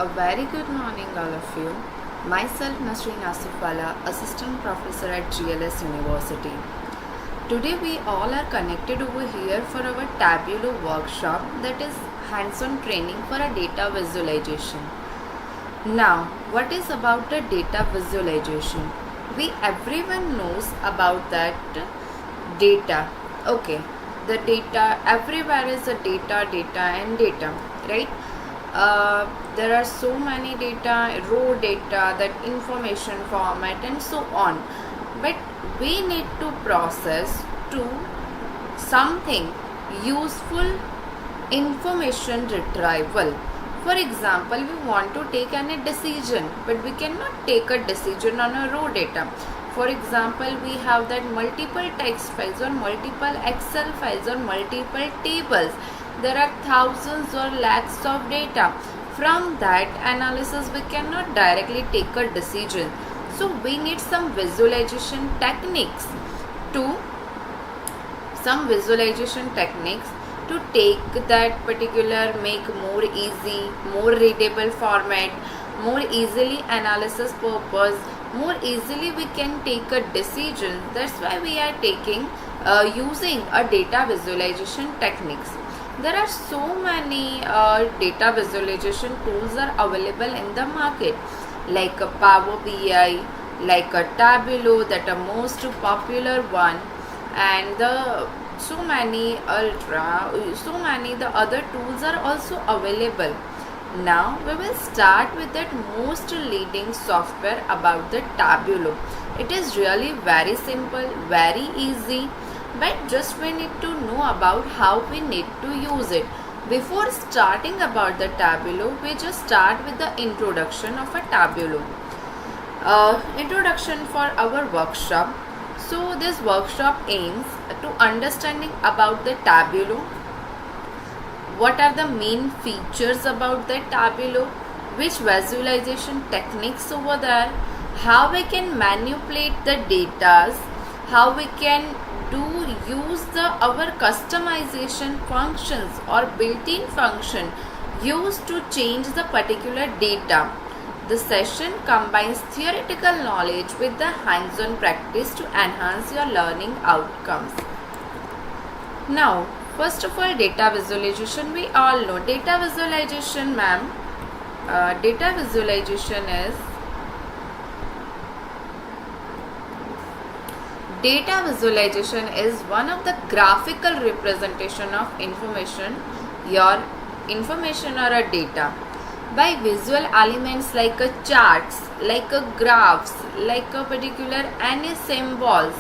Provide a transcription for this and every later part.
A very good morning, all of you. Myself, Nasrin Aasofwala, Assistant Professor at GLS University. Today, we all are connected over here for our Tableau workshop, that is hands-on training for a data visualization. Now, what is about the data visualization? Everyone knows about that data. Okay, the data, everywhere is a data and data, right? There are so many data, raw data, that information format and so on, but we need to process to something useful information retrieval. For example, we want to take any decision, but we cannot take a decision on a raw data. For example, we have that multiple text files or multiple Excel files or multiple tables. There are thousands or lakhs of data. From that analysis, we cannot directly take a decision. So we need some visualization techniques to take that particular, make more easy, more readable format, more easily analysis purpose, more easily we can take a decision. That's why we are taking using a data visualization techniques. There are so many data visualization tools are available in the market, like a Power BI, like a Tableau, that are most popular one, and so many the other tools are also available. Now we will start with that most leading software about the Tableau. It is really very simple, very easy, but just we need to know about how we need to use it. Before starting about the Tableau, we just start with the introduction of a Tableau. Introduction for our workshop. So this workshop aims to understanding about the Tableau. What are the main features about the Tableau? Which visualization techniques over there? How we can manipulate the data? How we can use our customization functions or built-in function used to change the particular data. The session combines theoretical knowledge with the hands-on practice to enhance your learning outcomes. Now, first of all, data visualization. We all know data visualization, ma'am. Data visualization is one of the graphical representation of information, your information or a data, by visual elements like a charts, like a graphs, like a particular any symbols,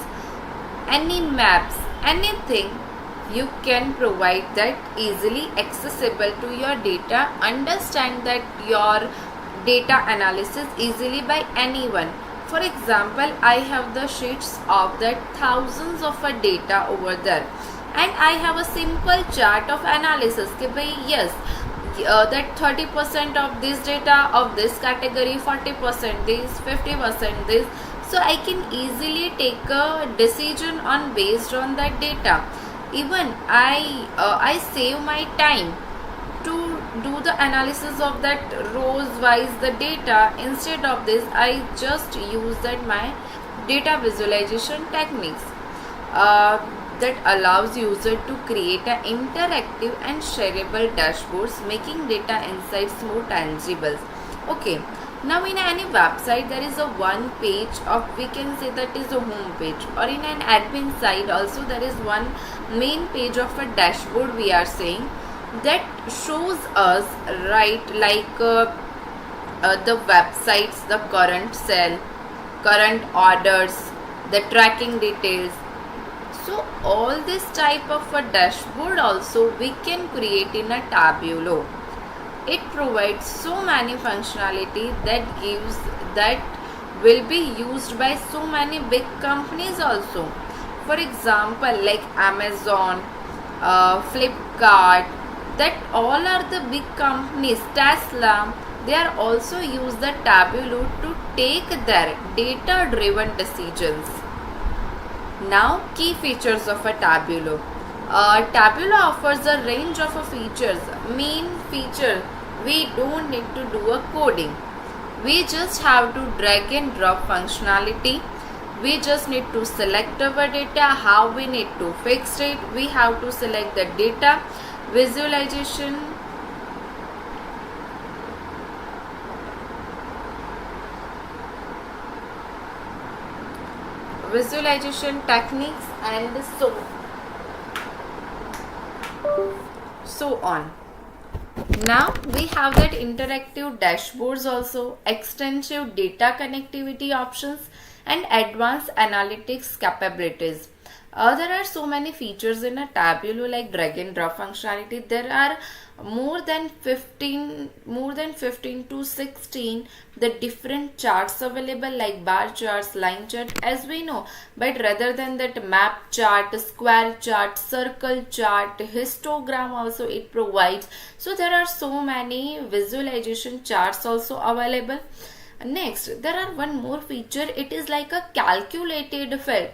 any maps, anything. You can provide that easily accessible to your data, understand that your data analysis easily by anyone. For example, I have the sheets of that thousands of a data over there, and I have a simple chart of analysis. Yes, that 30% of this data of this category, 40% this, 50% this. So I can easily take a decision on based on that data. Even I save my time to do the analysis of that rows wise the data. Instead of this, I just use that my data visualization techniques that allows user to create an interactive and shareable dashboards, making data insights more tangible. Okay, now in any website there is a one page of, we can say that is a home page, or in an admin side also there is one main page of a dashboard, we are saying, that shows us, right, like the websites, the current sale, current orders, the tracking details. So all this type of a dashboard also we can create in a Tableau. It provides so many functionality that will be used by so many big companies also. For example, like Amazon, Flipkart, that all are the big companies. Tesla, they are also use the Tableau to take their data driven decisions. Now, key features of a Tableau. Tableau offers a range of features. Main feature We don't need to do a coding. We just have to drag and drop functionality. We just need to select our data, how we need to fix it. We have to select the data, visualization, techniques, and so on. Now we have that interactive dashboards also, extensive data connectivity options, and advanced analytics capabilities. There are so many features in a Tableau, like drag and drop functionality. There are more than 15 to 16 the different charts available, like bar charts, line chart, as we know. But rather than that, map chart, square chart, circle chart, histogram also it provides. So there are so many visualization charts also available. Next, there are one more feature. It is like a calculated field.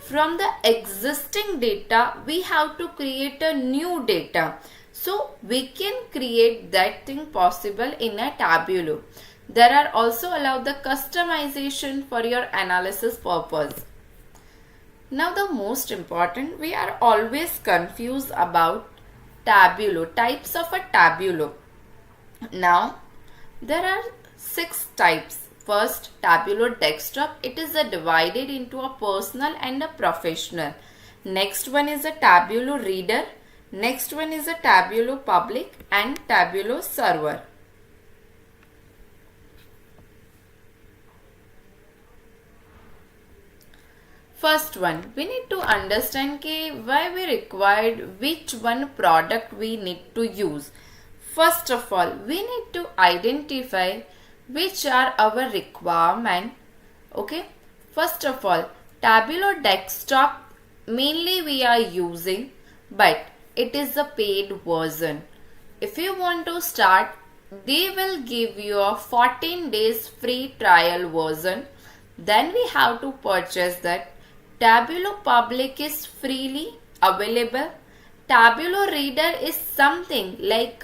From the existing data, we have to create a new data. So we can create that thing possible in a Tableau. There are also allowed the customization for your analysis purpose. Now the most important, we are always confused about Tableau, types of a Tableau. Now there are 6 types. First, Tableau desktop. It is divided into a personal and a professional. Next one is a Tableau reader. Next one is a Tableau public and Tableau server. First one, we need to understand why we required which one product we need to use. First of all, we need to identify which are our requirement. Okay, first of all, Tableau desktop mainly we are using, but it is a paid version. If you want to start, they will give you a 14 days free trial version. Then we have to purchase that. Tableau public is freely available. Tableau reader is something like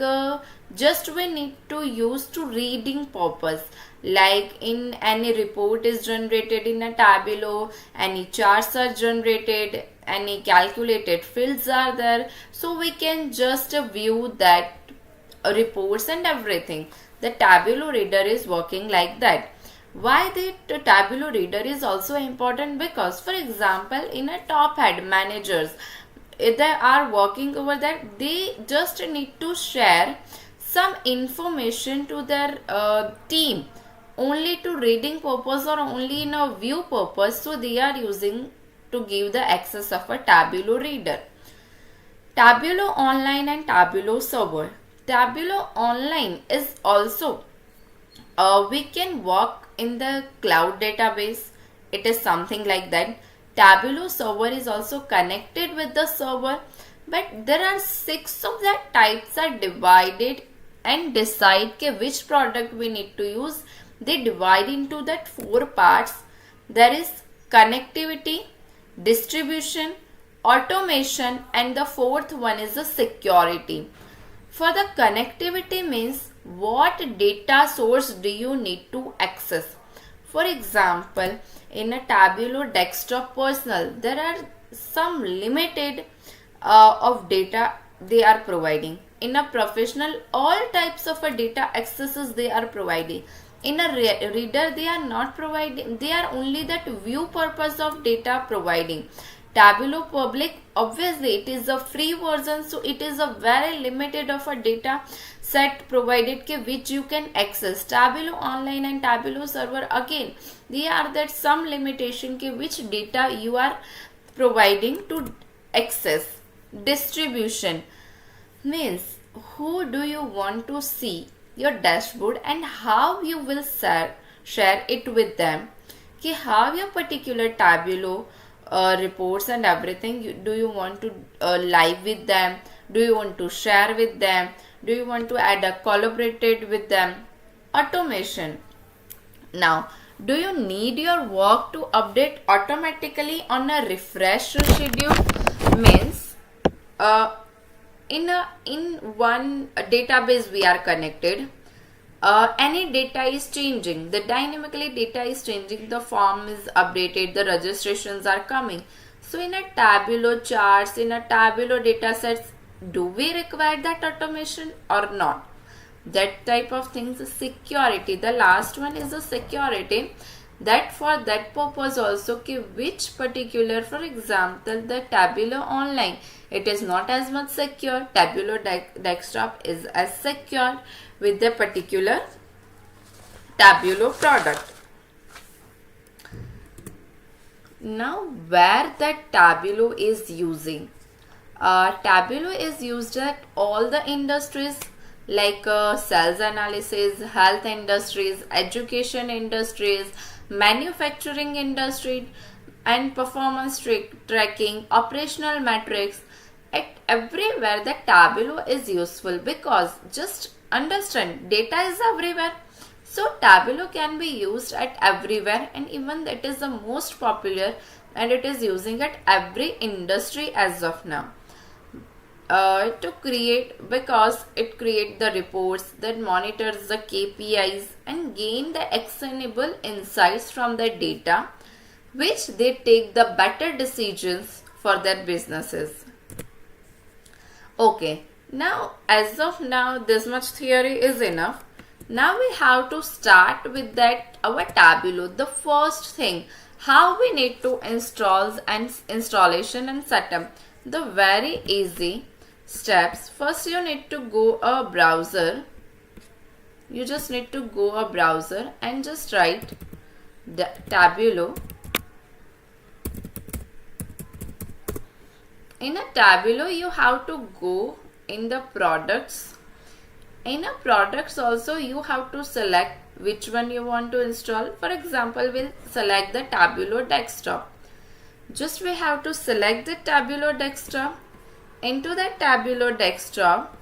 just we need to use to reading purpose, like in any report is generated in a Tableau, any charts are generated, any calculated fields are there, so we can just view that reports and everything. The Tableau reader is working like that. Why the Tableau reader is also important? Because for example, in a top head managers, if they are working over that, they just need to share some information to their team only to reading purpose or only in a view purpose. So they are using to give the access of a Tableau reader. Tableau online and Tableau server. Tableau online is also we can work in the cloud database. It is something like that. Tableau server is also connected with the server, but there are 6 of that types are divided and decide which product we need to use. They divide into that 4 parts. There is connectivity, distribution, automation, and the 4th one is the security. For the connectivity means what data source do you need to access. For example, in a Tableau desktop personal, there are some limited of data they are providing. In a professional, all types of a data accesses they are providing. In a reader, they are not providing, they are only that view purpose of data providing. Tableau public, obviously it is a free version, so it is a very limited of a data set provided which you can access. Tableau online and Tableau server, again they are that some limitation which data you are providing to access. Distribution means who do you want to see your dashboard and how you will share it with them. How your particular Tableau reports and everything, do you want to live with them, do you want to share with them, do you want to add a collaborated with them. Automation. Now, do you need your work to update automatically on a refresh schedule? Means in one database we are connected. Any data is changing, the dynamically data is changing, the form is updated, the registrations are coming. So in a Tableau charts, in a Tableau data sets, do we require that automation or not? That type of things. Security, the last one is the security, that for that purpose also, which particular, for example, the Tableau online, it is not as much secure. Tableau desktop is as secure with the particular Tableau product. Now where that Tableau is using, Tableau is used at all the industries like sales analysis, health industries, education industries, manufacturing industry, and performance tracking, operational metrics. At everywhere the Tableau is useful, because just understand, data is everywhere. So Tableau can be used at everywhere, and even that is the most popular, and it is using at every industry as of now. To create, because it creates the reports that monitors the KPIs and gain the actionable insights from the data, which they take the better decisions for their businesses. Okay, now as of now this much theory is enough. Now we have to start with that our Tableau. The first thing, how we need to install and installation and setup. The very easy steps. First you need to go a browser. You just need to go a browser and just write the Tableau. In a Tableau you have to go in the products. In a products also you have to select which one you want to install. For example, we'll select the Tableau desktop. Just we have to select the Tableau desktop. Into the Tableau desktop,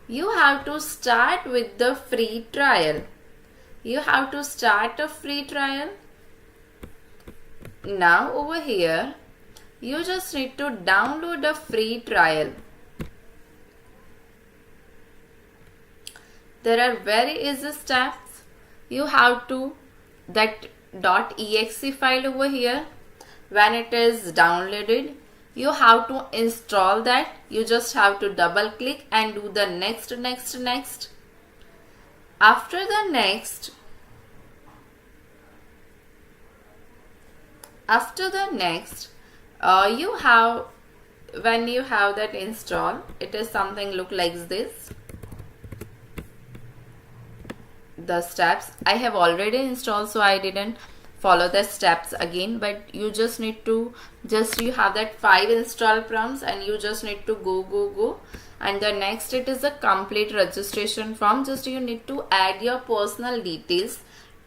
you have to start with the free trial. You have to start a free trial. Now over here, you just need to download a free trial. There are very easy steps. You have to, that .exe file over here, when it is downloaded, you have to install that. You just have to double click and do the next. After the next, you have, when you have that install, it is something look like this. The steps I have already installed, so I didn't follow the steps again, but you just need to, you have that 5 install prompts and you just need to go, and the next, it is a complete registration form. Just you need to add your personal details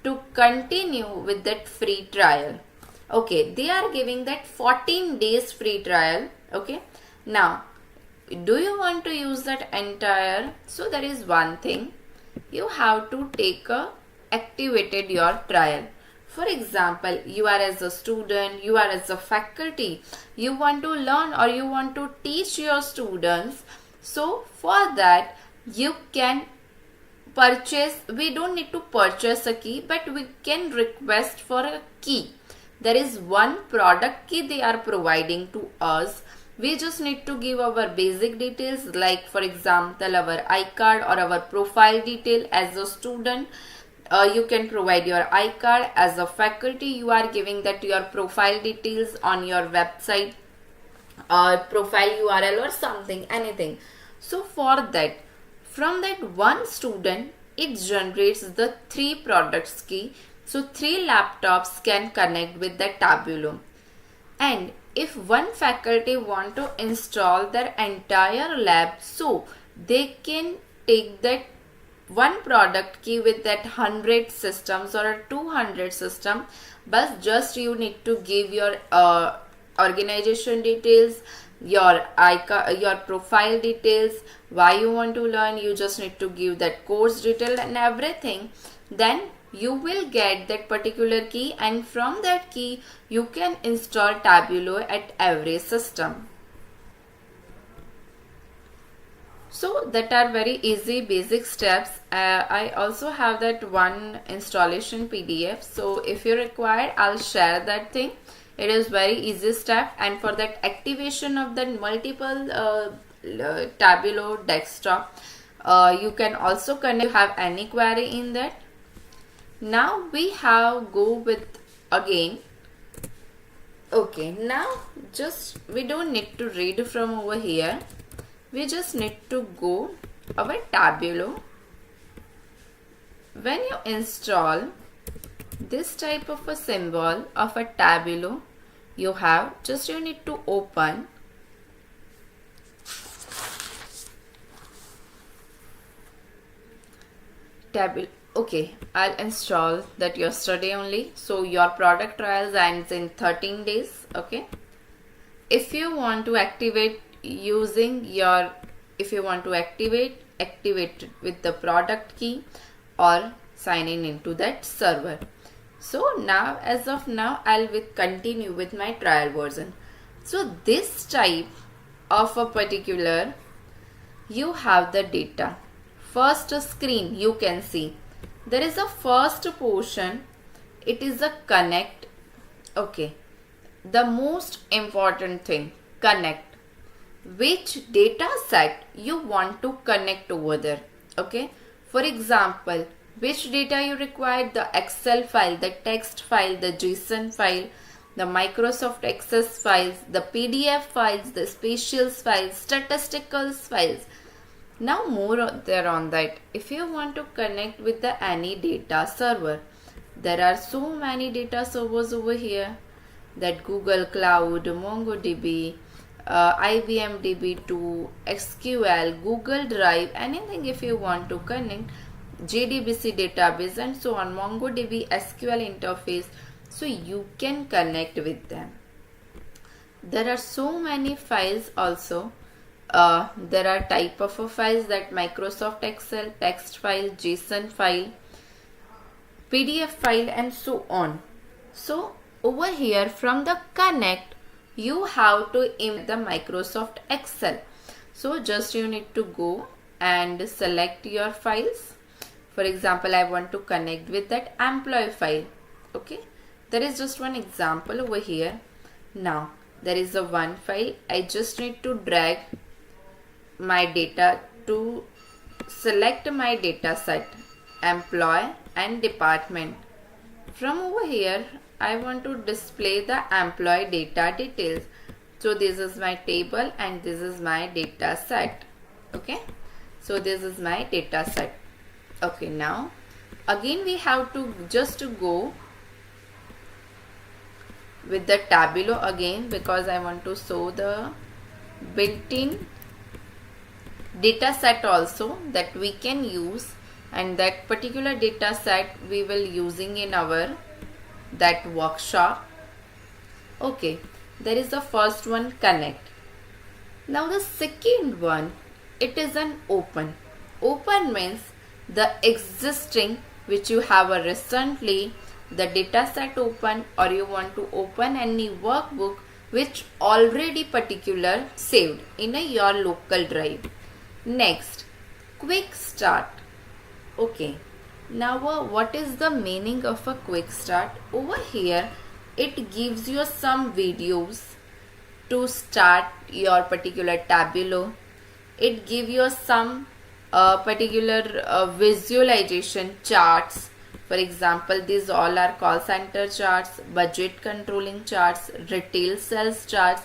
to continue with that free trial. Okay, they are giving that 14 days free trial. Okay, now do you want to use that entire? So there is one thing, you have to take a activated your trial. For example, you are as a student, you are as a faculty, you want to learn or you want to teach your students. So for that you can purchase, we don't need to purchase a key, but we can request for a key. There is one product key they are providing to us. We just need to give our basic details, like for example our iCard or our profile detail as a student. You can provide your iCard. As a faculty, you are giving that your profile details on your website or profile URL or something, anything. So for that, from that one student, it generates the 3 products key. So 3 laptops can connect with the Tableau. And if one faculty want to install their entire lab, so they can take that one product key with that 100 systems or a 200 system, but just you need to give your organization details, your your profile details, why you want to learn. You just need to give that course detail and everything. Then you will get that particular key, and from that key you can install Tableau at every system. So that are very easy basic steps. I also have that one installation PDF. So if you require, I'll share that thing. It is very easy step, and for that activation of that multiple Tableau desktop, you can also connect. You have any query in that. Now we have go with again. Okay, now just we don't need to read from over here. We just need to go our Tableau. When you install this type of a symbol of a Tableau, you need to open Tableau. Okay, I'll install that yesterday only. So your product trials ends in 13 days. Okay, if you want to activate activate it with the product key or sign in into that server. So now, as of now, I'll continue with my trial version. So this type of a particular, you have the data. First screen you can see there is a first portion. It is a connect. Okay, the most important thing, connect. Which data set you want to connect over there. Okay, for example, which data you require, the Excel file, the text file, the JSON file, the Microsoft Access files, the PDF files, the spatials files, statistical files. Now more there on that. If you want to connect with the any data server, there are so many data servers over here, that Google Cloud, MongoDB, IBM DB2, SQL, Google Drive, anything if you want to connect, JDBC database and so on, MongoDB SQL interface, so you can connect with them. There are so many files also. There are type of files, that Microsoft Excel, text file, JSON file, PDF file and so on. So over here from the connect, you have to import the Microsoft Excel. So just you need to go and select your files. For example, I want to connect with that employee file. Okay, there is just one example over here. Now there is a one file. I just need to drag my data to select my data set, employee and department. From over here, I want to display the employee data details. So this is my table and this is my data set. Okay, so this is my data set. Okay, now again we have to just go with the Tableau again, because I want to show the built-in data set also that we can use, and that particular data set we will using in our that workshop. Okay, there is the first one, connect. Now the second one, it is an open. Open means the existing which you have a recently the data set open, or you want to open any workbook which already particular saved in your local drive. Next, quick start. Okay, now what is the meaning of a quick start? Over here it gives you some videos to start your particular Tableau. It gives you some particular visualization charts. For example, these all are call center charts, budget controlling charts, retail sales charts.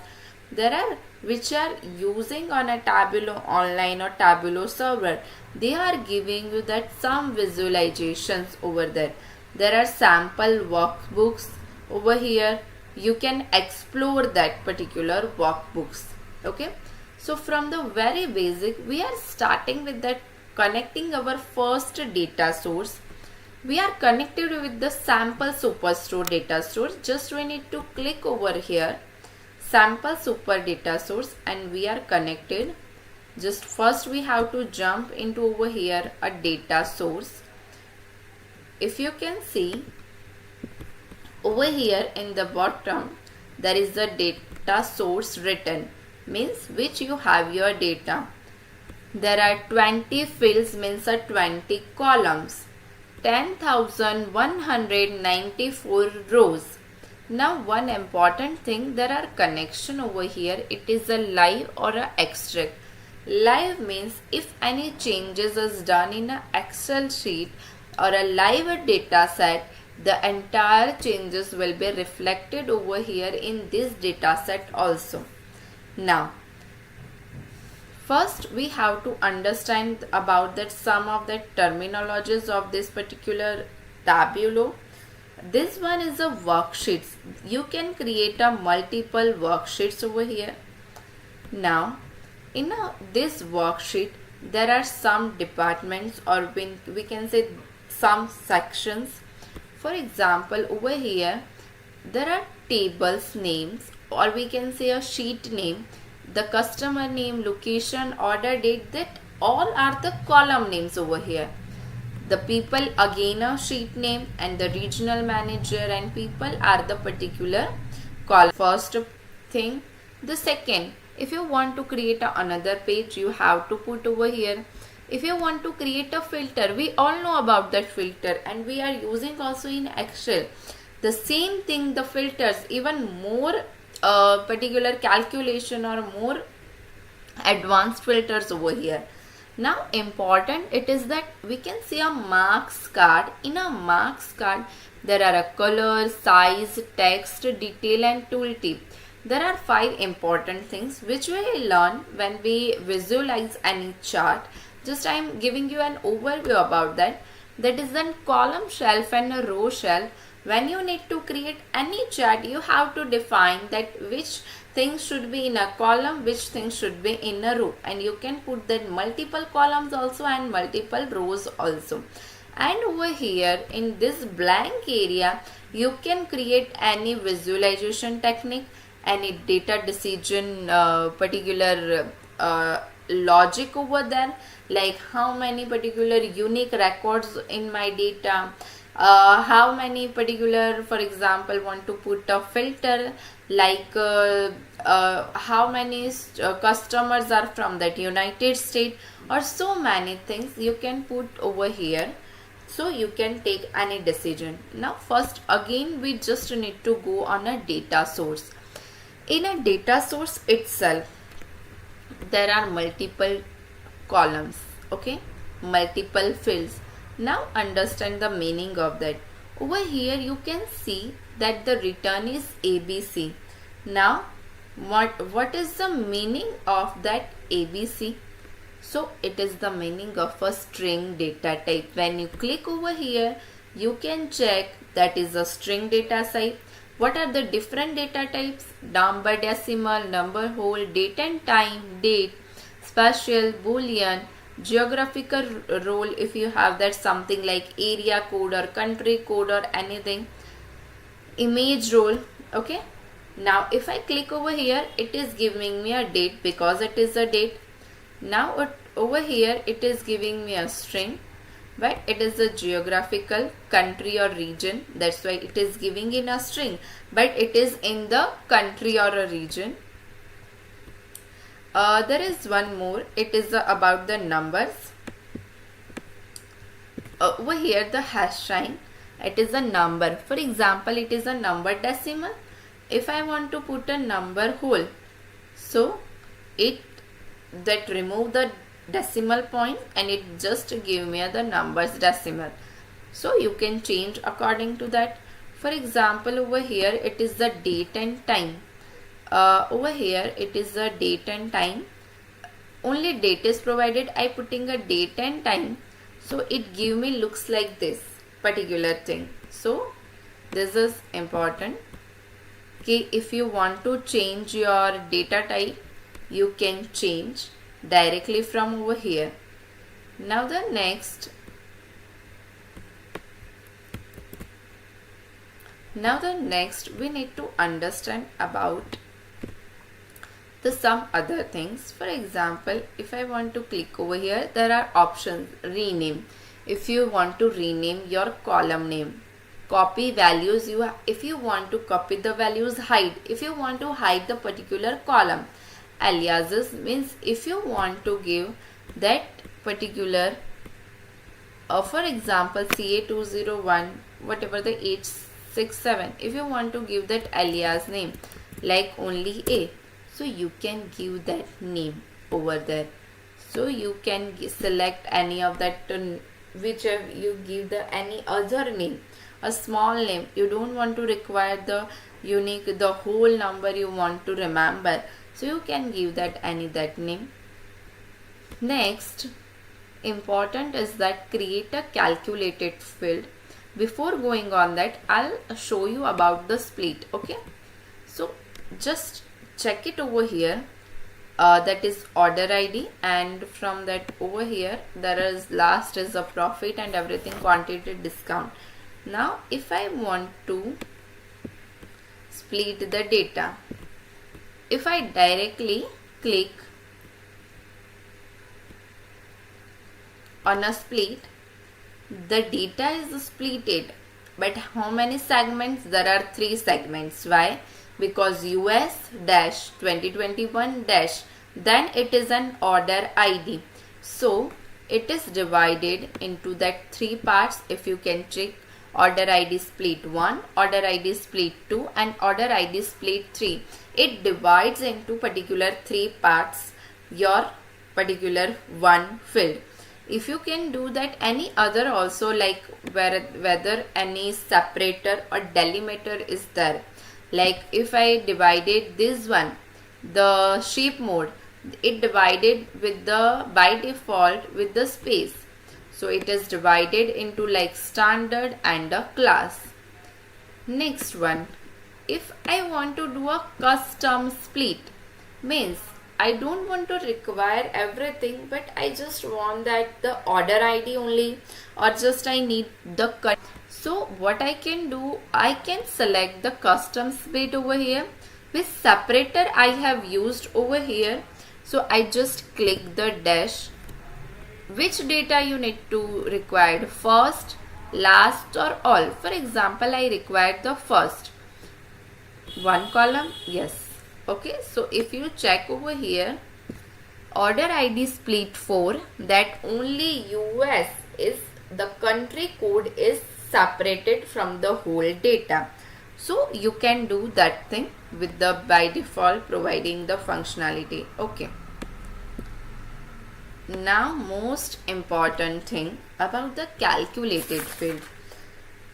There are which are using on a Tableau online or Tableau server. They are giving you that some visualizations over there. There are sample workbooks over here. You can explore that particular workbooks. Okay, so from the very basic, we are starting with that connecting our first data source. We are connected with the sample superstore data source. Just we need to click over here, sample super data source, and we are connected. Just first we have to jump into over here a data source. If you can see over here in the bottom, there is a data source written, means which you have your data. There are 20 fields means 20 columns. 10,194 rows. Now one important thing, there are connection over here. It is a live or a extract. Live means if any changes is done in an Excel sheet or a live data set, the entire changes will be reflected over here in this data set also. Now, first we have to understand about that some of the terminologies of this particular Tableau. This one is a worksheets. You can create a multiple worksheets over here. Now, in this worksheet, there are some departments, or we can say some sections. For example, over here, there are tables names, or we can say a sheet name, the customer name, location, order date, that all are the column names over here. The people again a sheet name, and the regional manager and people are the particular column. First thing. The second, if you want to create another page, you have to put over here. If you want to create a filter, we all know about that filter and we are using also in Excel. The same thing, the filters, even more particular calculation or more advanced filters over here. Now important it is that we can see a marks card. In a marks card, there are a color, size, text, detail and tooltip. There are 5 important things which we will learn when we visualize any chart. Just I am giving you an overview about that. That is the column shelf and a row shelf. When you need to create any chart, you have to define that which things should be in a column, which things should be in a row, and you can put that multiple columns also and multiple rows also. And over here in this blank area, you can create any visualization technique, any data decision particular logic over there, like how many particular unique records in my data, how many particular, for example, want to put a filter, like how many customers are from that United States, or so many things you can put over here, so you can take any decision. Now first again we just need to go on a data source. In a data source itself, there are multiple columns, okay, multiple fields. Now understand the meaning of that. Over here you can see that the return is ABC. Now what is the meaning of that ABC? So it is the meaning of a string data type. When you click over here, you can check that is a string data type. What are the different data types? Number decimal, number whole, date and time, date, spatial, boolean, geographical role if you have that, something like area code or country code or anything, image role, okay. Now if I click over here, it is giving me a date because it is a date. Now over here it is giving me a string, but it is a geographical country or region, that's why it is giving in a string, but it is in the country or a region. There is one more, it is about the numbers. Over here the hash sign, it is a number. For example, it is a number decimal. If I want to put a number whole, so it that remove the decimal point and it just give me the numbers decimal. So you can change according to that. For example, over here it is the date and time. Over here it is the date and time. Only date is provided. I putting a date and time, so it give me looks like this particular thing. So this is important. Okay, if you want to change your data type, you can change directly from over here. Now the next we need to understand about some other things. For example, if I want to click over here, there are options. Rename. If you want to rename your column name, copy values, if you want to copy the values, hide if you want to hide the particular column. Aliases means if you want to give that particular, for example CA201, whatever the 867, if you want to give that alias name like only A, so you can give that name over there. So you can select any of that, whichever you give the any other name, a small name. You don't want to require the unique, the whole number you want to remember, so you can give that any that name. Next important is that create a calculated field. Before going on that, I'll show you about the split. Okay, so just check it over here. That is order ID, and from that over here there is last is a profit and everything, quantity, discount. Now if I want to split the data, if I directly click on a split, the data is splitted, but how many segments? There are 3 segments. Why? Because US dash 2021 dash, then it is an order ID, so it is divided into that 3 parts. If you can check, order ID split 1, order ID split 2 and order ID split 3. It divides into particular 3 parts your particular one field. If you can do that any other also, like whether any separator or delimiter is there, like if I divided this one, the shape mode, it divided with the by default with the space, so it is divided into like standard and a class. Next one, if I want to do a custom split, means I don't want to require everything, but I just want that the order ID only, or just I need the cut. So what I can do, I can select the custom split over here. With separator I have used over here, so I just click the dash. Which data you need to require, first, last or all? For example, I require the first one column, yes. Okay, so if you check over here, order ID split 4, that only US is the country code is separated from the whole data. So you can do that thing with the by default providing the functionality. Okay. Now most important thing about the calculated field.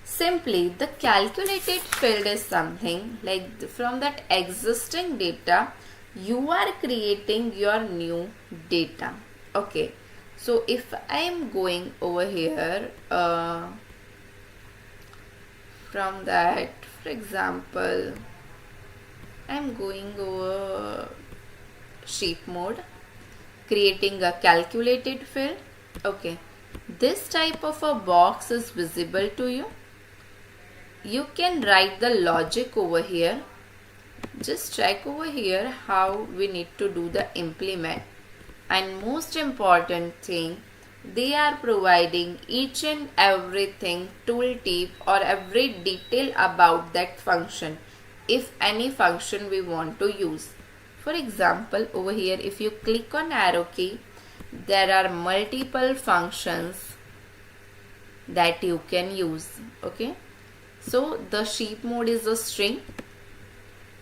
Simply the calculated field is something like from that existing data you are creating your new data. Okay, so if I am going over here from that, for example, I am going over sheet mode, creating a calculated field. Okay, this type of a box is visible to you. You can write the logic over here. Just check over here how we need to do the implement. And most important thing, they are providing each and everything tooltip or every detail about that function, if any function we want to use. For example, over here if you click on arrow key, there are multiple functions that you can use. Okay, so the sheet mode is a string,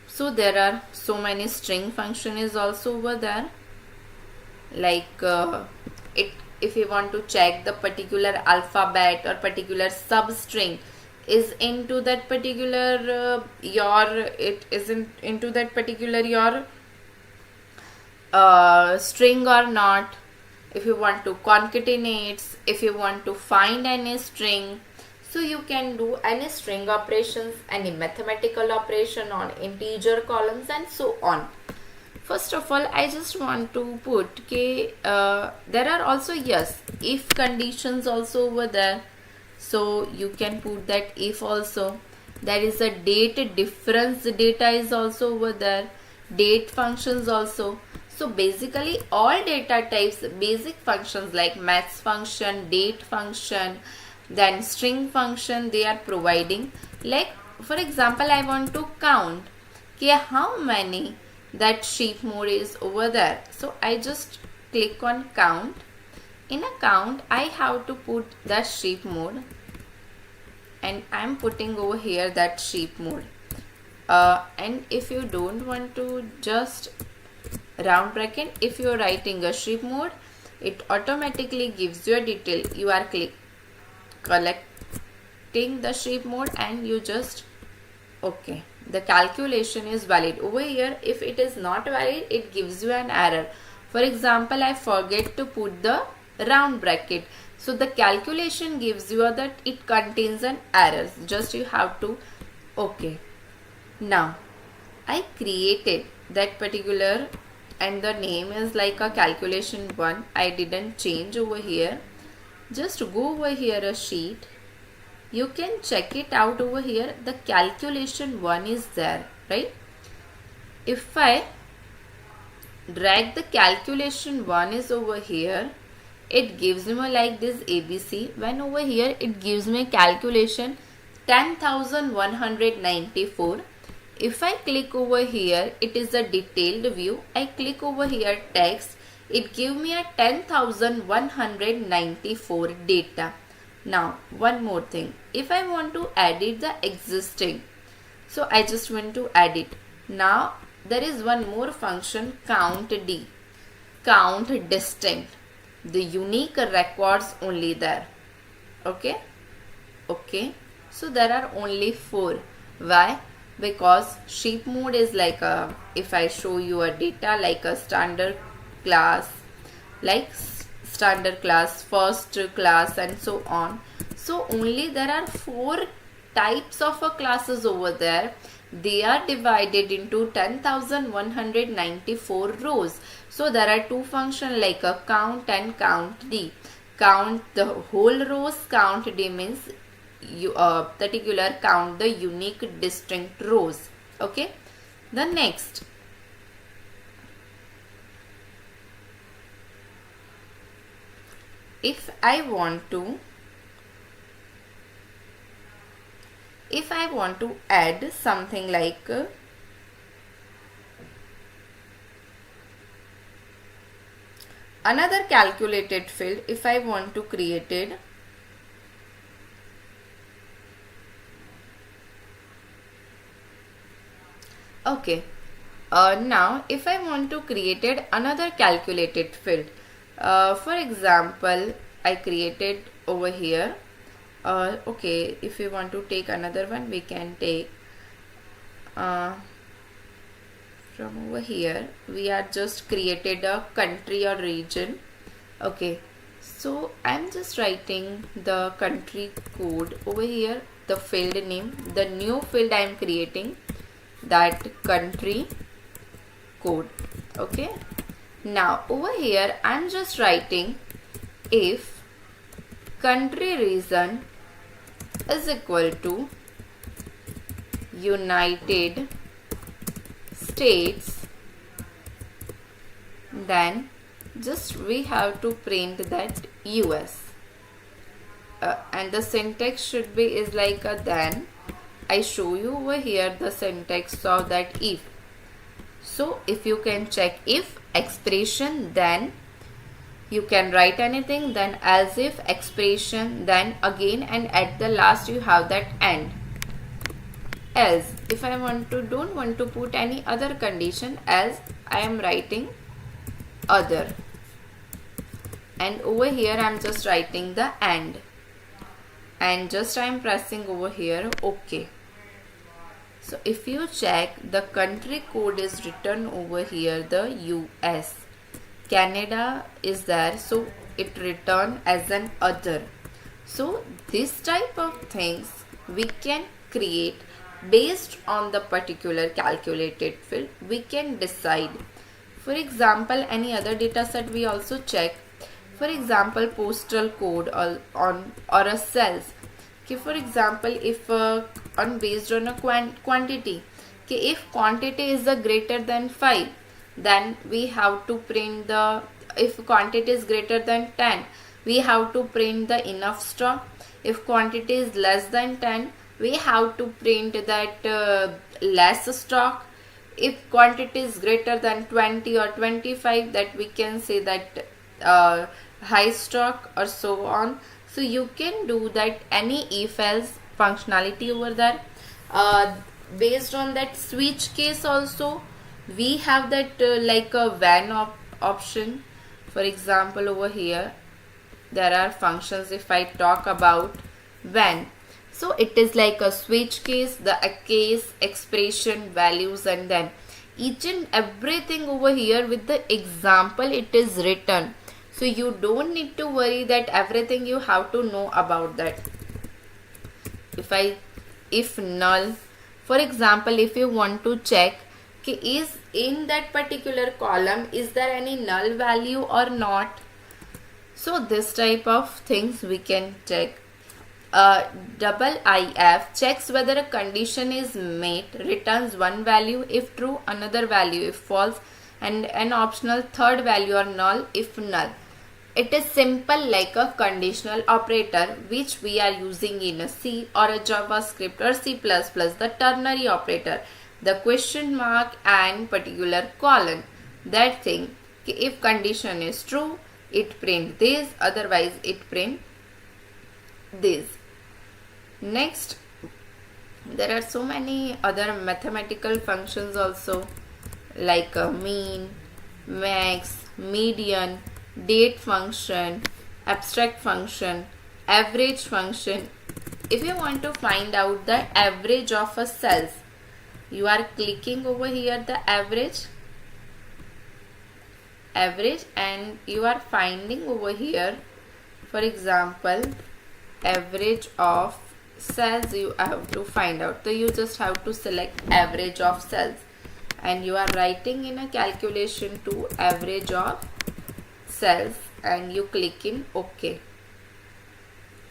so there are so many string function is also over there. Like if you want to check the particular alphabet or particular substring is into that particular it isn't into that particular your string or not. If you want to concatenate, if you want to find any string, so you can do any string operations, any mathematical operation on integer columns and so on. First of all, I just want to put there are also if conditions also over there, so you can put that if also. There is a date difference data is also over there, date functions also. So basically all data types, basic functions like maths function, date function, then string function, they are providing. Like for example, I want to count how many that sheet mode is over there, so I just click on count. In a count, I have to put the sheep mode, and I'm putting over here that sheep mode. And if you don't want to, just round bracket, if you're writing a sheep mode, it automatically gives you a detail. You are collecting the sheep mode, and you just okay, the calculation is valid. Over here, if it is not valid, it gives you an error. For example, I forget to put the round bracket, so the calculation gives you that it contains an error. Just you have to okay. Now I created that particular, and the name is like a calculation 1. I didn't change over here. Just go over here a sheet. You can check it out over here. The calculation 1 is there, right? If I drag the calculation 1 is over here, it gives me like this ABC. When over here it gives me calculation 10,194. If I click over here, it is a detailed view. I click over here text. It gives me a 10,194 data. Now one more thing. If I want to edit the existing, so I just want to edit. Now there is one more function, count D. Count distinct. The unique records only there. Okay. So there are only 4. Why? Because sheep mode is like a, if I show you a data like a standard class, first class, and so on. So only there are 4 types of classes over there. They are divided into 10,194 rows. So there are 2 functions like a count and count D. Count the whole rows, count D means you particular count the unique distinct rows. Okay. The next, if I want to add something like another calculated field, if I want to create it, okay. Now if I want to create another calculated field, for example, I created over here. Okay, if you want to take another one, we can take from over here. We are just created a country or region. Okay, so I'm just writing the country code over here, the field name, the new field I am creating, that country code. Okay, now over here I'm just writing if country region is equal to United States, then just we have to print that US, and the syntax should be is like a then. I show you over here the syntax of that if. So if you can check if expression, then you can write anything, then as if expression, then again, and at the last you have that and. Else, if I don't want to put any other condition, else I am writing other, and over here I am just writing the and just I am pressing over here OK. So if you check, the country code is written over here, the US. Canada is there, so it returned as an other. So this type of things we can create based on the particular calculated field. We can decide. For example, any other data set we also check. For example, postal code or a cells. Okay, for example, if based on a quantity. Okay, if quantity is greater than 5, then we have to print the, if quantity is greater than 10, we have to print the enough stock. If quantity is less than 10, we have to print that less stock. If quantity is greater than 20 or 25, that we can say that high stock or so on. So you can do that any if else functionality over there. Based on that switch case also, we have that like a when option. For example, over here there are functions. If I talk about when, so it is like a switch case, the case, expression, values, and then each and everything over here with the example it is written. So you don't need to worry that everything you have to know about that. If null, for example, if you want to check is in that particular column is there any null value or not, so this type of things we can check. Double if checks whether a condition is met, returns one value if true, another value if false, and an optional third value or null if null. It is simple like a conditional operator which we are using in a C or a JavaScript or C++, the ternary operator, the question mark and particular colon. That thing, if condition is true, it print this, otherwise it print this. Next, there are so many other mathematical functions also, like mean, max, median, date function, abstract function, average function. If you want to find out the average of a cells, you are clicking over here the average, and you are finding over here, for example, average of cells you have to find out. So you just have to select average of cells and you are writing in a calculation to average of cells and you click in OK.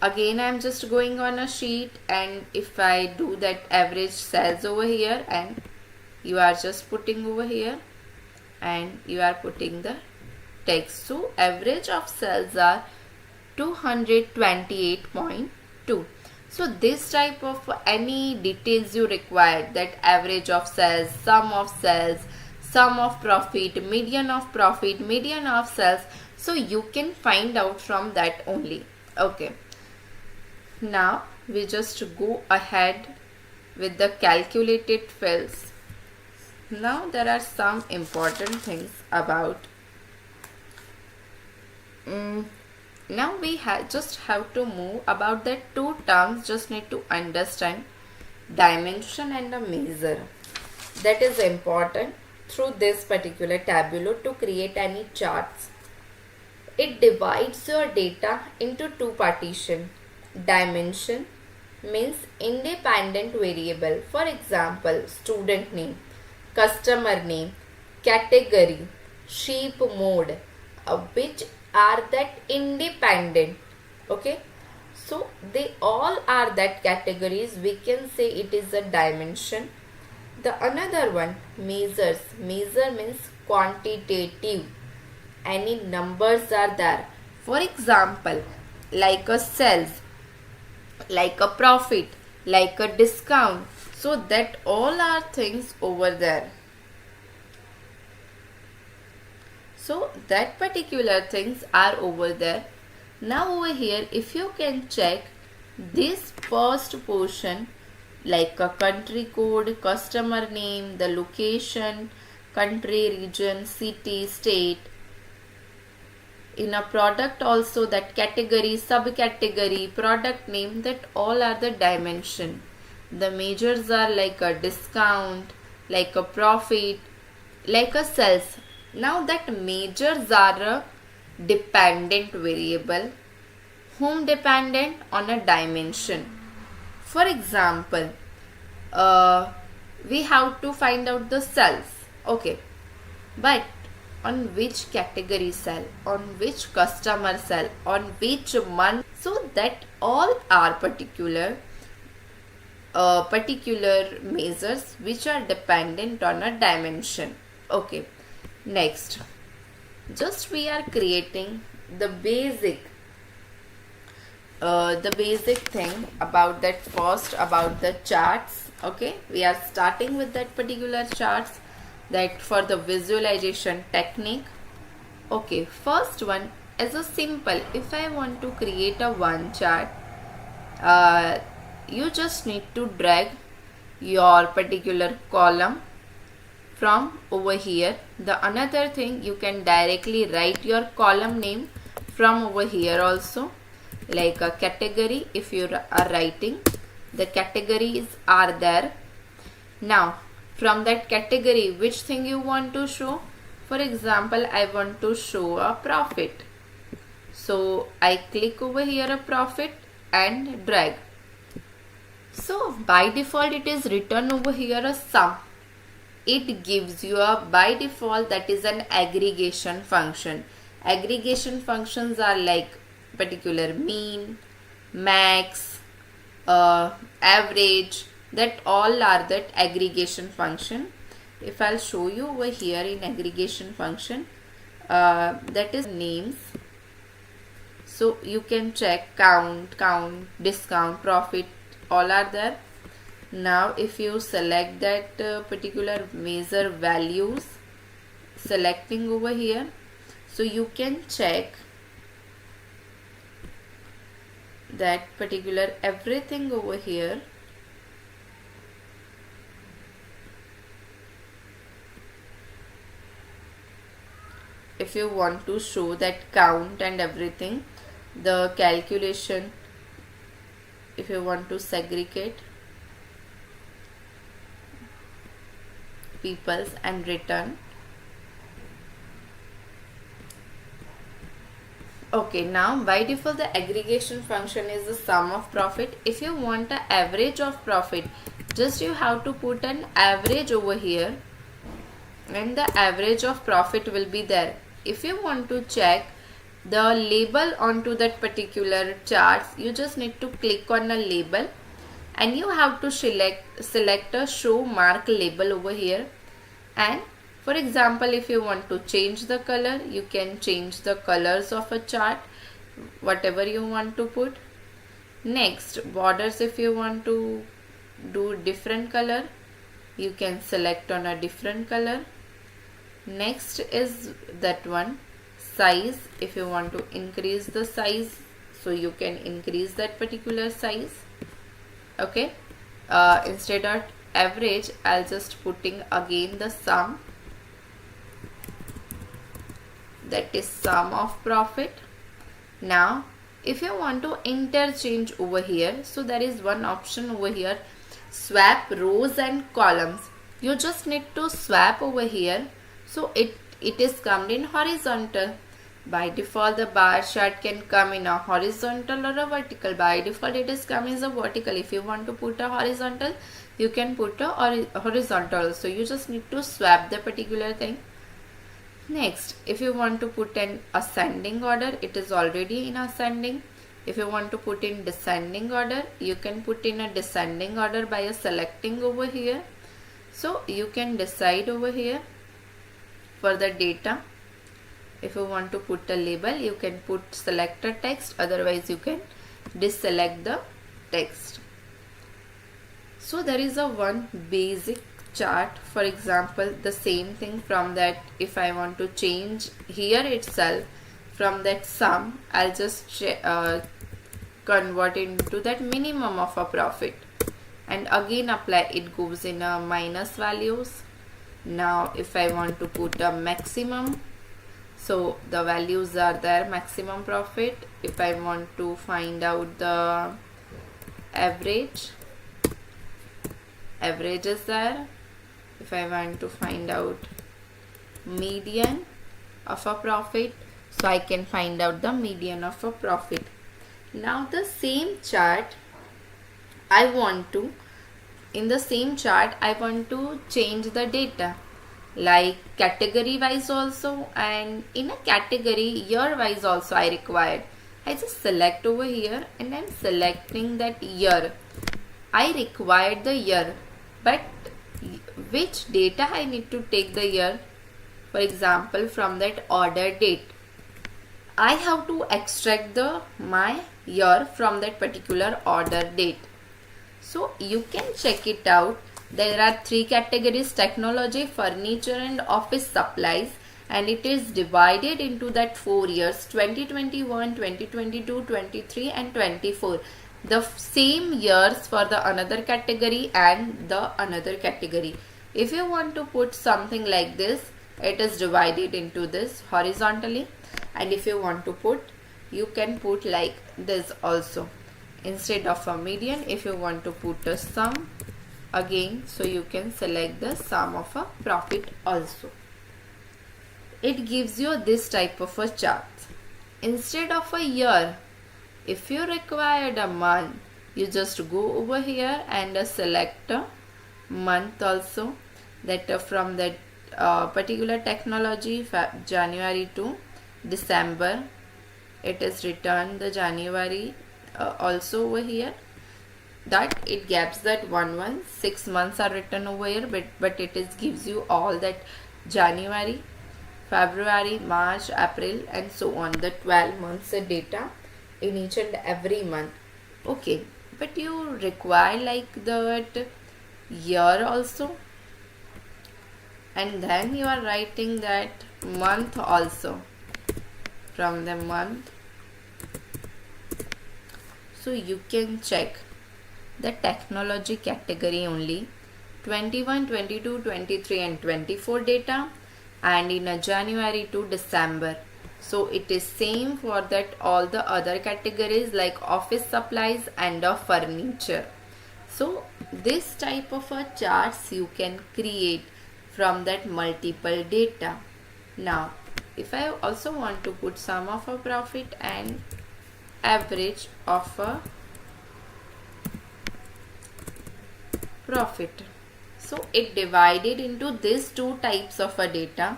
Again I am just going on a sheet, and if I do that average cells over here, and you are just putting over here and you are putting the text. So average of cells are 228.2. So this type of any details you require, that average of cells, sum of cells, sum of profit, median of cells, so you can find out from that only. Okay, now we just go ahead with the calculated fields. Now there are some important things about. Now we just have to move about the two terms. Just need to understand dimension and a measure. That is important through this particular Tableau to create any charts. It divides your data into two partitions. Dimension means independent variable. For example, student name, customer name, category, sheep mode, which are that independent. Okay, so they all are that categories. We can say it is a dimension. The another one, measures. Measure means quantitative. Any numbers are there. For example, like a sales, like a profit, like a discount. So that all are things over there. So that particular things are over there. Now over here, if you can check this first portion, like a country code, customer name, the location, country, region, city, state. In a product also, that category, subcategory, product name, that all are the dimension. The measures are like a discount, like a profit, like a sales. Now that measures are a dependent variable. Whom dependent? On a dimension. For example, we have to find out the cells. Okay, but on which category cell, on which customer cell, on which month. So that all are particular measures which are dependent on a dimension. Okay, next, just we are creating the basic thing about that first, about the charts. Okay, we are starting with that particular charts, that for the visualization technique. Okay, first one, as a simple, if I want to create a one chart, you just need to drag your particular column from over here. The another thing, you can directly write your column name from over here also, like a category. If you are writing, the categories are there. Now from that category, which thing you want to show? For example, I want to show a profit, so I click over here a profit and drag. So by default it is written over here a sum. It gives you a, by default, that is an aggregation function. Aggregation functions are like particular mean, max, average, that all are that aggregation function. If I'll show you over here in aggregation function, that is names. So you can check count, discount, profit, all are there. Now if you select that particular measure values, selecting over here, so you can check that particular everything over here. If you want to show that count and everything, the calculation, if you want to segregate peoples and return. Okay, now by default the aggregation function is the sum of profit. If you want the average of profit, just you have to put an average over here and the average of profit will be there. If you want to check the label onto that particular chart, you just need to click on a label and you have to select a show mark label over here. And for example, if you want to change the color, you can change the colors of a chart, whatever you want to put. Next, borders, if you want to do different color, you can select on a different color. Next is that one, size. If you want to increase the size, so you can increase that particular size. Okay, instead of average, I'll just putting again the sum, that is sum of profit. Now if you want to interchange over here, so there is one option over here, swap rows and columns. You just need to swap over here, so it is come in horizontal. By default the bar chart can come in a horizontal or a vertical. By default it is come as a vertical. If you want to put a horizontal, you can put a horizontal. So you just need to swap the particular thing. Next, if you want to put an ascending order, it is already in ascending. If you want to put in descending order, you can put in a descending order by selecting over here. So you can decide over here for the data. If you want to put a label, you can put select a text, otherwise you can deselect the text. So there is a one basic chart. For example, the same thing from that, if I want to change here itself from that sum, I'll just convert into that minimum of a profit and again apply. It goes in a minus values. Now if I want to put a maximum, so the values are there, maximum profit. If I want to find out the average, average is there. If I want to find out median of a profit, so I can find out the median of a profit. Now the same chart I want to, in the same chart I want to change the data, like category wise also, and in a category year wise also I required. I just select over here and I'm selecting that year. I required the year, but which data I need to take the year? For example, from that order date, I have to extract my year from that particular order date. So you can check it out. There are three categories: technology, furniture and office supplies, and it is divided into that 4 years, 2021, 2022, 23 and 24. The same years for the another category and the another category. If you want to put something like this, it is divided into this horizontally, and if you want to put, you can put like this also. Instead of a median, if you want to put a sum again, so you can select the sum of a profit also. It gives you this type of a chart. Instead of a year, if you required a month, you just go over here and select a month also, that from that particular technology, January to December. It is returned the January also over here, that it gaps that 6 months are written over here, but it is gives you all that January, February, March, April and so on, the 12 months data in each and every month. Okay, but you require like that year also, and then you are writing that month also from the month. So you can check the technology category only 21, 22, 23 and 24 data, and in a January to December. So it is same for that all the other categories like office supplies and of furniture. So this type of a charts you can create from that multiple data. Now if I also want to put sum of a profit and average of a profit, so it divided into these two types of a data,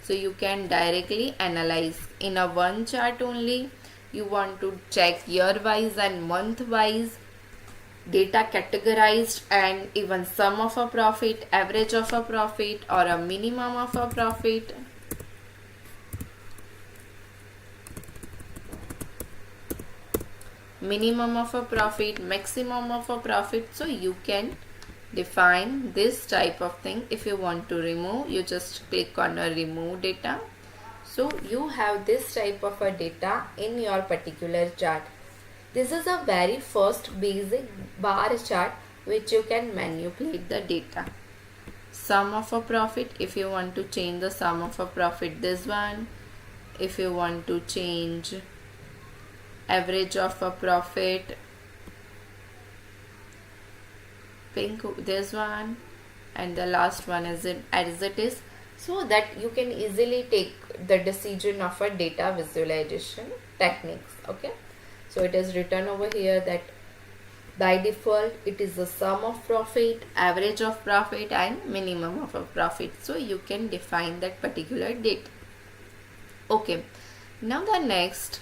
so you can directly analyze in a one chart only. You want to check year wise and month wise data categorized, and even sum of a profit, average of a profit or a minimum of a profit. Minimum of a profit, maximum of a profit. So you can define this type of thing. If you want to remove, you just click on a remove data. So you have this type of a data in your particular chart. This is a very first basic bar chart which you can manipulate the data. Sum of a profit, if you want to change the sum of a profit, this one. If you want to change average of a profit, pink, this one, and the last one is it as it is, so that you can easily take the decision of a data visualization techniques. Okay, so it is written over here that by default it is the sum of profit, average of profit and minimum of a profit. So you can define that particular data. Okay, now the next,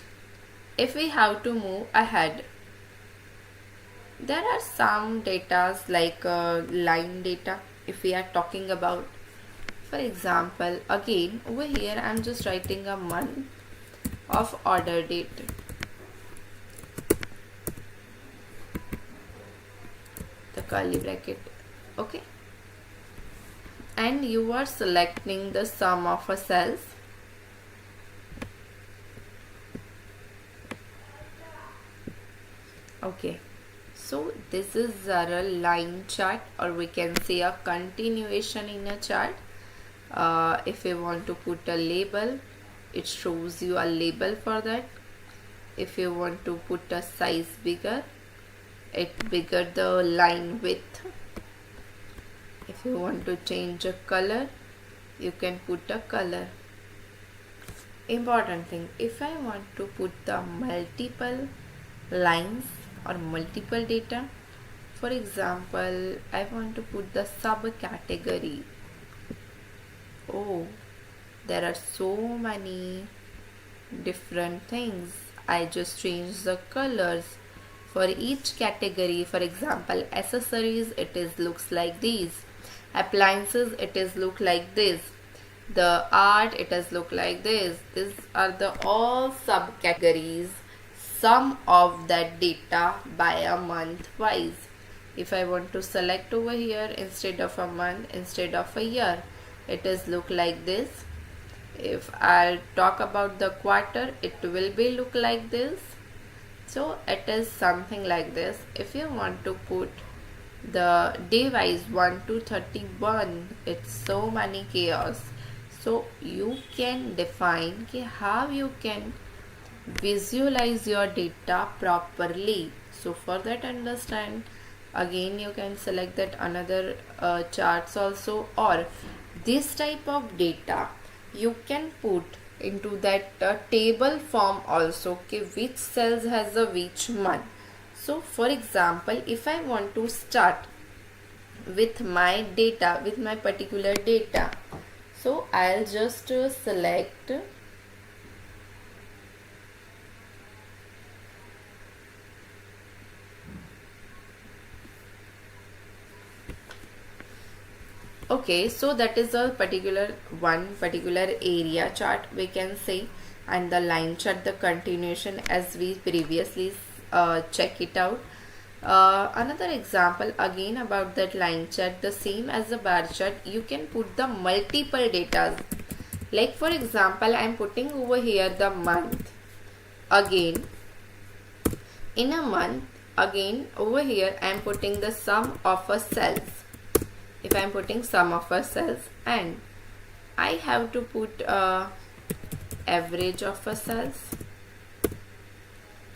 if we have to move ahead, there are some data like line data. If we are talking about, for example, again over here I am just writing a month of order date. The curly bracket. Okay, and you are selecting the sum of a cells. Okay, so this is a line chart, or we can say a continuation in a chart. If you want to put a label, it shows you a label for that. If you want to put a size bigger, it bigger the line width. If you want to change a color, you can put a color. Important thing, if I want to put the multiple lines or multiple data, for example, I want to put the subcategory. Oh, there are so many different things. I just change the colors for each category. For example, accessories, it is looks like these. Appliances, it is look like this. The art, it is look like this. These are the all subcategories, sum of that data by a month wise. If I want to select over here, instead of a month, instead of a year, it is look like this. If I'll talk about the quarter, it will be look like this. So it is something like this. If you want to put the day wise 1 to 31, it's so many chaos. So you can define how you can visualize your data properly. So for that understand, again you can select that another charts also, or this type of data you can put into that table form also, okay, which cells has a which month. So for example, if I want to start with my data, with my particular data, so I'll just select okay, so that is a particular area chart we can say, and the line chart the continuation as we previously check it out. Another example again about that line chart, the same as the bar chart, you can put the multiple data. Like for example, I am putting over here the month. Again in a month, again over here I am putting the sum of a cells. If I am putting sum of a cells, and I have to put average of a cells,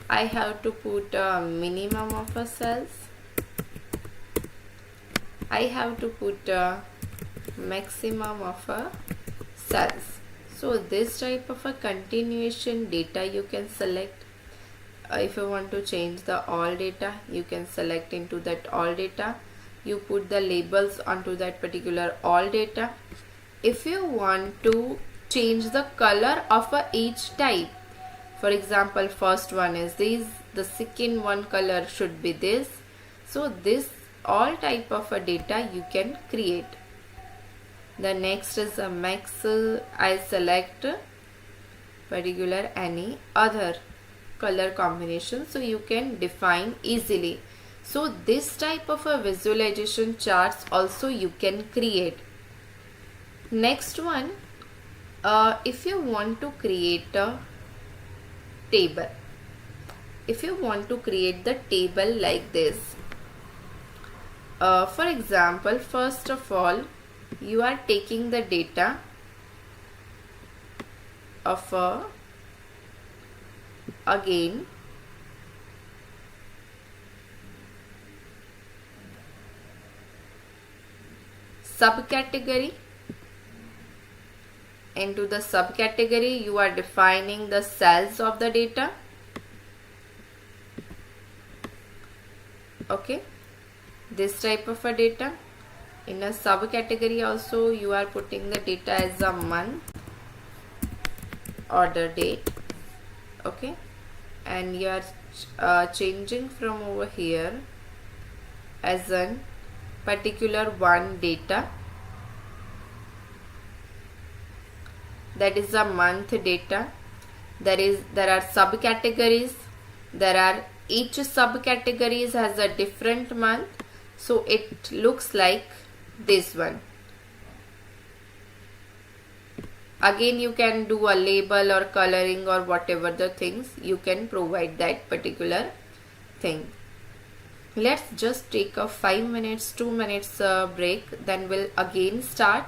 I have to put a minimum of a cells, I have to put a maximum of a cells. So this type of a continuation data you can select. If you want to change the all data, you can select into that all data. You put the labels onto that particular all data. If you want to change the color of each type, for example, first one is this, the second one color should be this. So this all type of a data you can create. The next is a max. I select particular any other color combination, so you can define easily. So this type of a visualization charts also you can create. Next one, if you want to create a table, if you want to create the table like this, for example, first of all you are taking the data of again subcategory. Into the subcategory you are defining the cells of the data. Okay, this type of a data. In a subcategory also you are putting the data as a month, order date. Okay, and you are changing from over here as an particular one data, that is a month data. There are subcategories, there are each subcategories has a different month, so it looks like this one. Again you can do a label or coloring or whatever the things you can provide that particular thing. Let's just take a 5 minutes 2 minutes break, then we'll again start.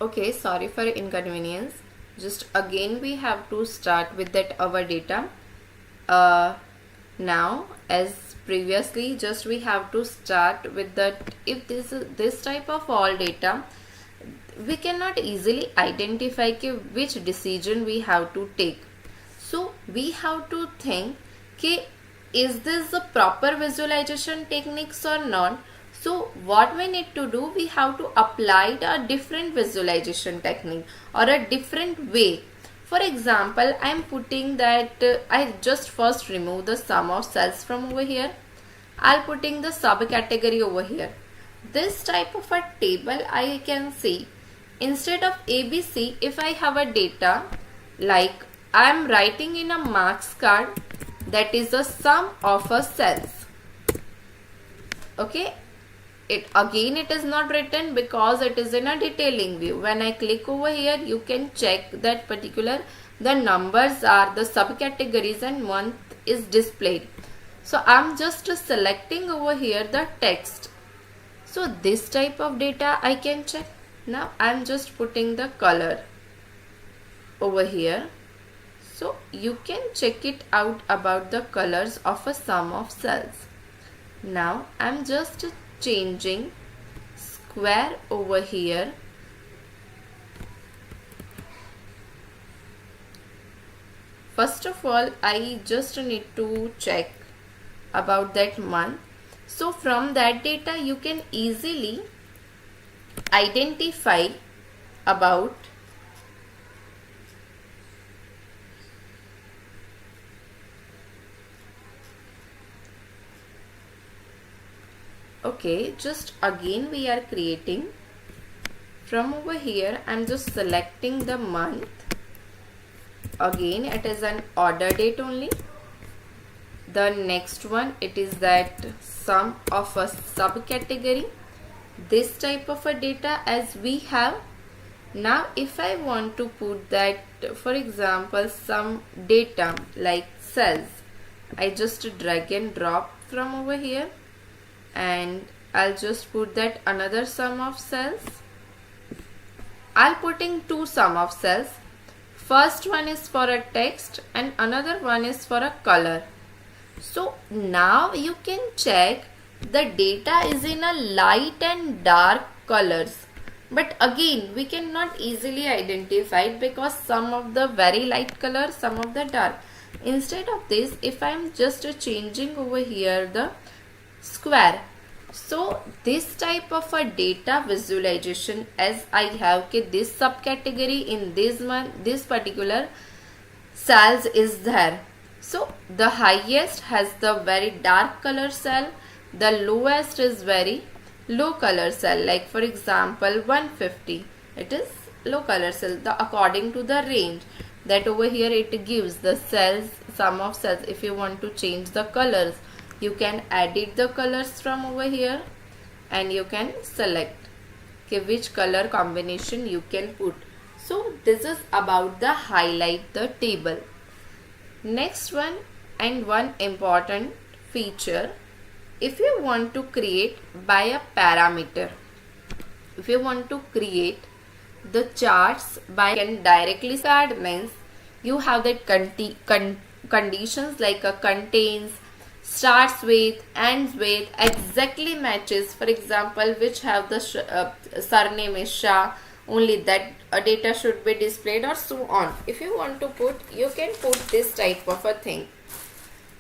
Okay, sorry for inconvenience. Just again we have to start with that our data. Now as previously, just we have to start with that. If this type of all data, we cannot easily identify which decision we have to take. So we have to think कि is this a proper visualization techniques or not. So what we need to do, we have to apply a different visualization technique or a different way. For example, I am putting that I just first remove the sum of cells from over here. I'll putting the subcategory over here. This type of a table I can see, instead of ABC, if I have a data like I am writing in a marks card, that is the sum of a cells. Okay, it is not written because it is in a detailing view. When I click over here, you can check that particular the numbers are the subcategories and month is displayed. So I'm just selecting over here the text. So this type of data I can check. Now I'm just putting the color over here. So you can check it out about the colors of a sum of cells. Now I'm just changing square over here. First of all, I just need to check about that month. So from that data you can easily identify about okay, just again we are creating from over here. I'm just selecting the month. Again it is an order date only. The next one, it is that sum of a subcategory. This type of a data as we have. Now if I want to put that, for example, some data like cells, I just drag and drop from over here and I'll just put that another sum of cells. I'll putting two sum of cells. First one is for a text and another one is for a color. So now you can check the data is in a light and dark colors. But again, we cannot easily identify it because some of the very light color, some of the dark. Instead of this, if I am just changing over here the square. So this type of a data visualization as I have okay, this subcategory in this one, this particular cells is there. So the highest has the very dark color cell, the lowest is very low color cell, like for example 150, it is low color cell according to the range that over here it gives the cells, sum of cells. If you want to change the colors, you can edit the colors from over here and you can select okay, which color combination you can put. So this is about the highlight the table. Next one, and one important feature, if you want to create by a parameter, if you want to create the charts by can directly start means you have that conditions like a contains, starts with, ends with, exactly matches, for example which have the surname is Shah, only that data should be displayed or so on. If you want to put, you can put this type of a thing.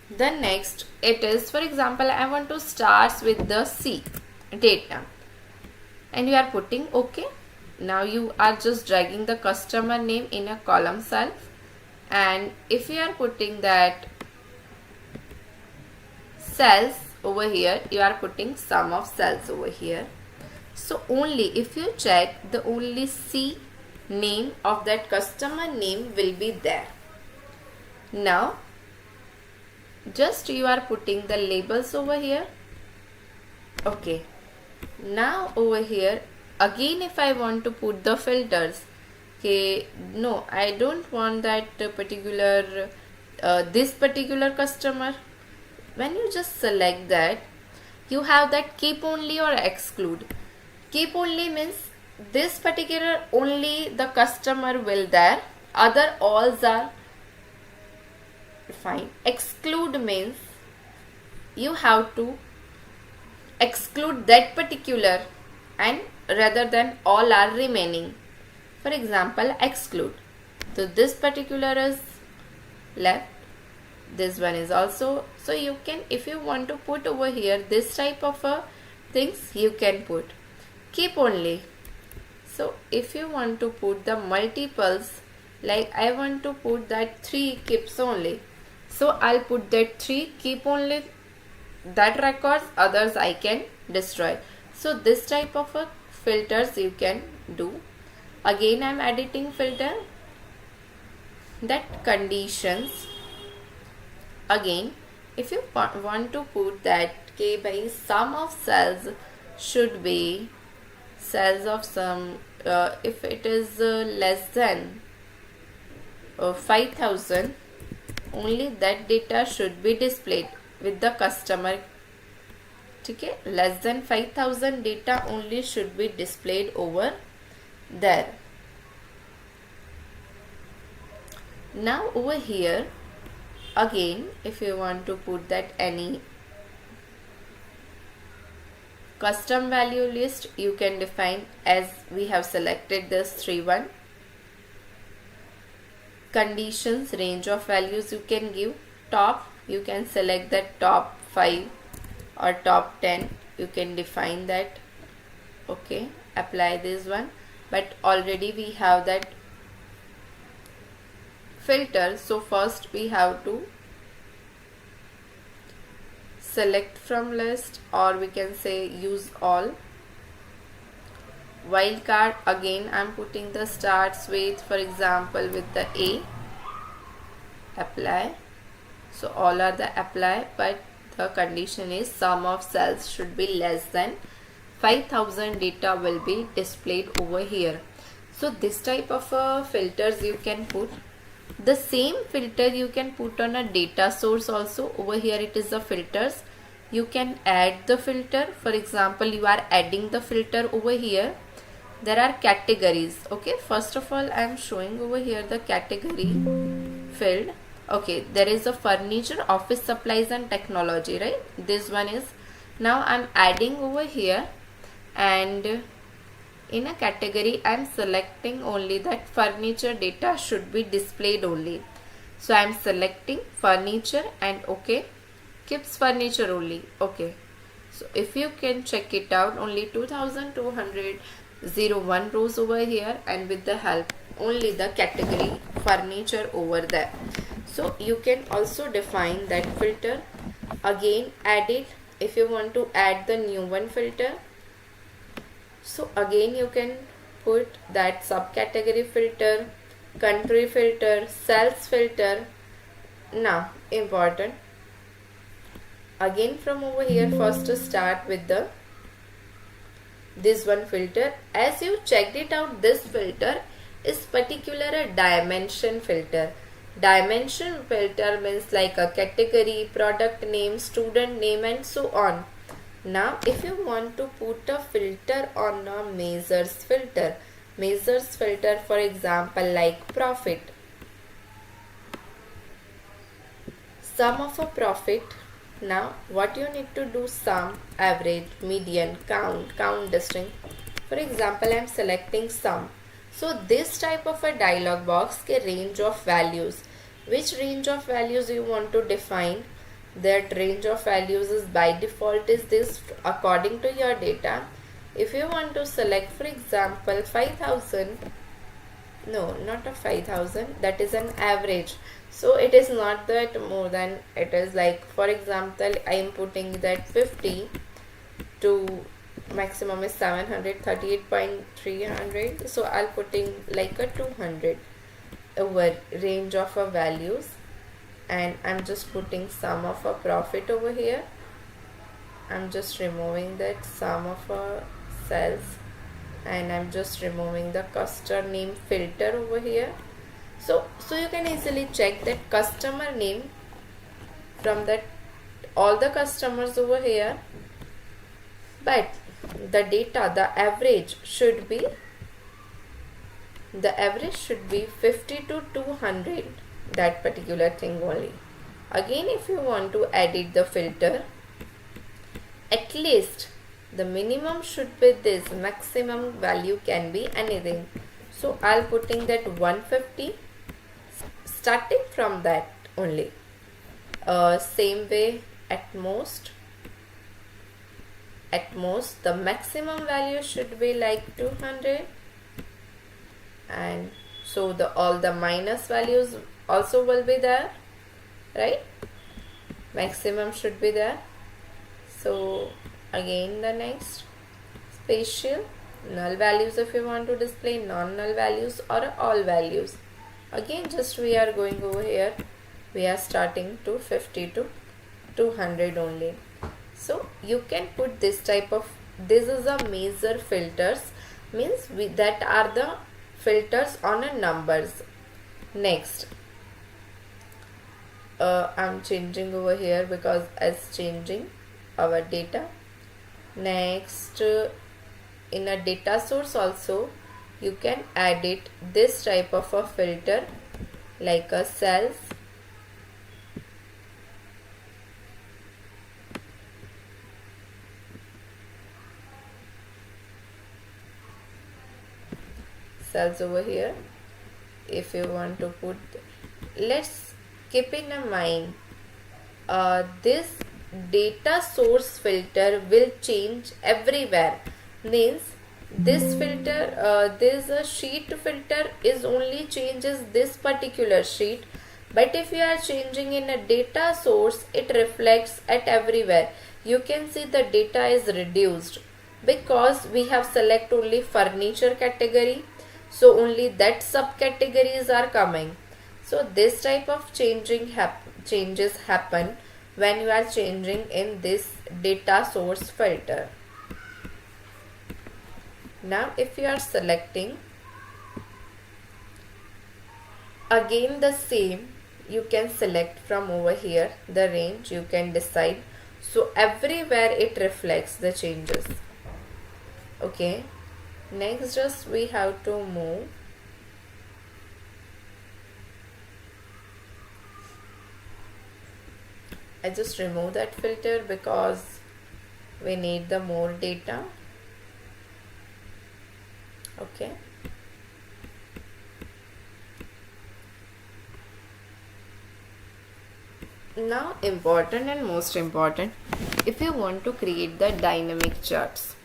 The next, it is for example I want to start with the C data and you are putting OK. Now you are just dragging the customer name in a column cell and if you are putting that cells over here, you are putting sum of cells over here. So only if you check, the only C name of that customer name will be there. Now just you are putting the labels over here. Okay, now over here again if I want to put the filters, okay, no, I don't want that particular this particular customer. When you just select that, you have that keep only or exclude. Keep only means this particular only the customer will there, other alls are fine. Exclude means you have to exclude that particular and rather than all are remaining. For example, exclude. So this particular is left, this one is also. So you can, if you want to put over here this type of things, you can put. Keep only. So if you want to put the multiples, like I want to put that 3 keeps only, so I'll put that 3 keep only, that records, others I can destroy. So this type of filters you can do. Again I'm editing filter, that conditions. Again if you want to put that k by sum of cells should be cells of sum, if it is less than 5000, only that data should be displayed with the customer. Okay, less than 5000 data only should be displayed over there. Now over here again, if you want to put that any custom value list, you can define as we have selected this 3-1. Conditions, range of values you can give. Top, you can select that top 5 or top 10, you can define that. Okay, apply this one, but already we have that filter, so first we have to select from list, or we can say use all. Wildcard, again I'm putting the starts with, for example, with the A. Apply. So all are the apply, but the condition is sum of cells should be less than 5000 data will be displayed over here. So this type of filters you can put. The same filter you can put on a data source also. Over here it is the filters. You can add the filter. For example, you are adding the filter over here. There are categories. Okay, first of all I am showing over here the category field. Okay, there is a furniture, office supplies and technology, right? This one is, now I am adding over here, and in a category I am selecting only that furniture data should be displayed only. So I am selecting furniture and okay, keeps furniture only. Okay, so if you can check it out, only 2201 rows over here, and with the help only the category furniture over there. So you can also define that filter. Again add it if you want to add the new one filter. So again you can put that subcategory filter, country filter, cells filter. Now important, again from over here first to start with the this one filter. As you checked it out, this filter is particular a dimension filter. Dimension filter means like a category, product name, student name and so on. Now if you want to put a filter on a measures filter, for example like profit, sum of a profit. Now what you need to do, sum, average, median, count distinct. For example I am selecting sum. So this type of a dialog box के range of values. Which range of values you want to define? That range of values is by default is this according to your data. If you want to select for example 5000, no, not a 5000, that is an average. So it is not that more than, it is like for example I am putting that 50 to maximum is 738.300, so I'll putting like a 200 over range of a values, and I'm just putting sum of a profit over here. I'm just removing that sum of a cells, and I'm just removing the customer name filter over here. So you can easily check that customer name from that all the customers over here, but the data, the average should be the average should be 50 to 200, that particular thing only. Again, if you want to edit the filter, at least the minimum should be this, maximum value can be anything. So I'll putting that 150, starting from that only. Same way, at most the maximum value should be like 200, and so all the minus values also will be there, right? Maximum should be there. So again, the next, spatial, null values if you want to display, non-null values, or all values. Again, just we are going over here, we are starting to 50 to 200 only. So you can put this type of, this is a major filters, means that are the filters on a numbers. Next, I'm changing over here because as changing our data. Next, in a data source also you can edit this type of a filter, like a cells. Cells over here. If you want to put, let's keep in mind, this data source filter will change everywhere. Means this filter, this sheet filter is only changes this particular sheet, but if you are changing in a data source, it reflects at everywhere. You can see the data is reduced because we have select only furniture category, so only that subcategories are coming. So this type of changes happen when you are changing in this data source filter. Now if you are selecting, again the same, you can select from over here the range, you can decide, so everywhere it reflects the changes. Okay, next just we have to move. I just remove that filter because we need the more data. Okay, now important and most important, if you want to create the dynamic charts,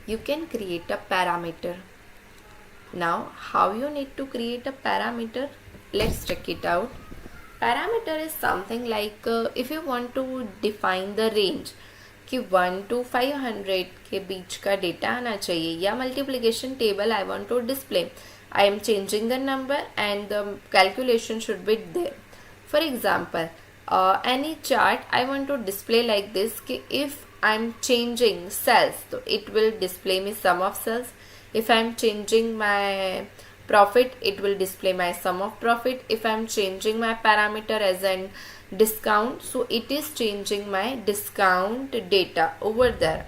you can create a parameter. Now how you need to create a parameter, let's check it out. Parameter is something like, if you want to define the range कि 1 to 500 के बीच का data आना चाहिए, या multiplication table I want to display, I am changing the number and the calculation should be there. For example, any chart I want to display like this कि if I'm changing cells, तो it will display me sum of cells. If I'm changing my profit, it will display my sum of profit. If I'm changing my parameter as an discount, so it is changing my discount data over there.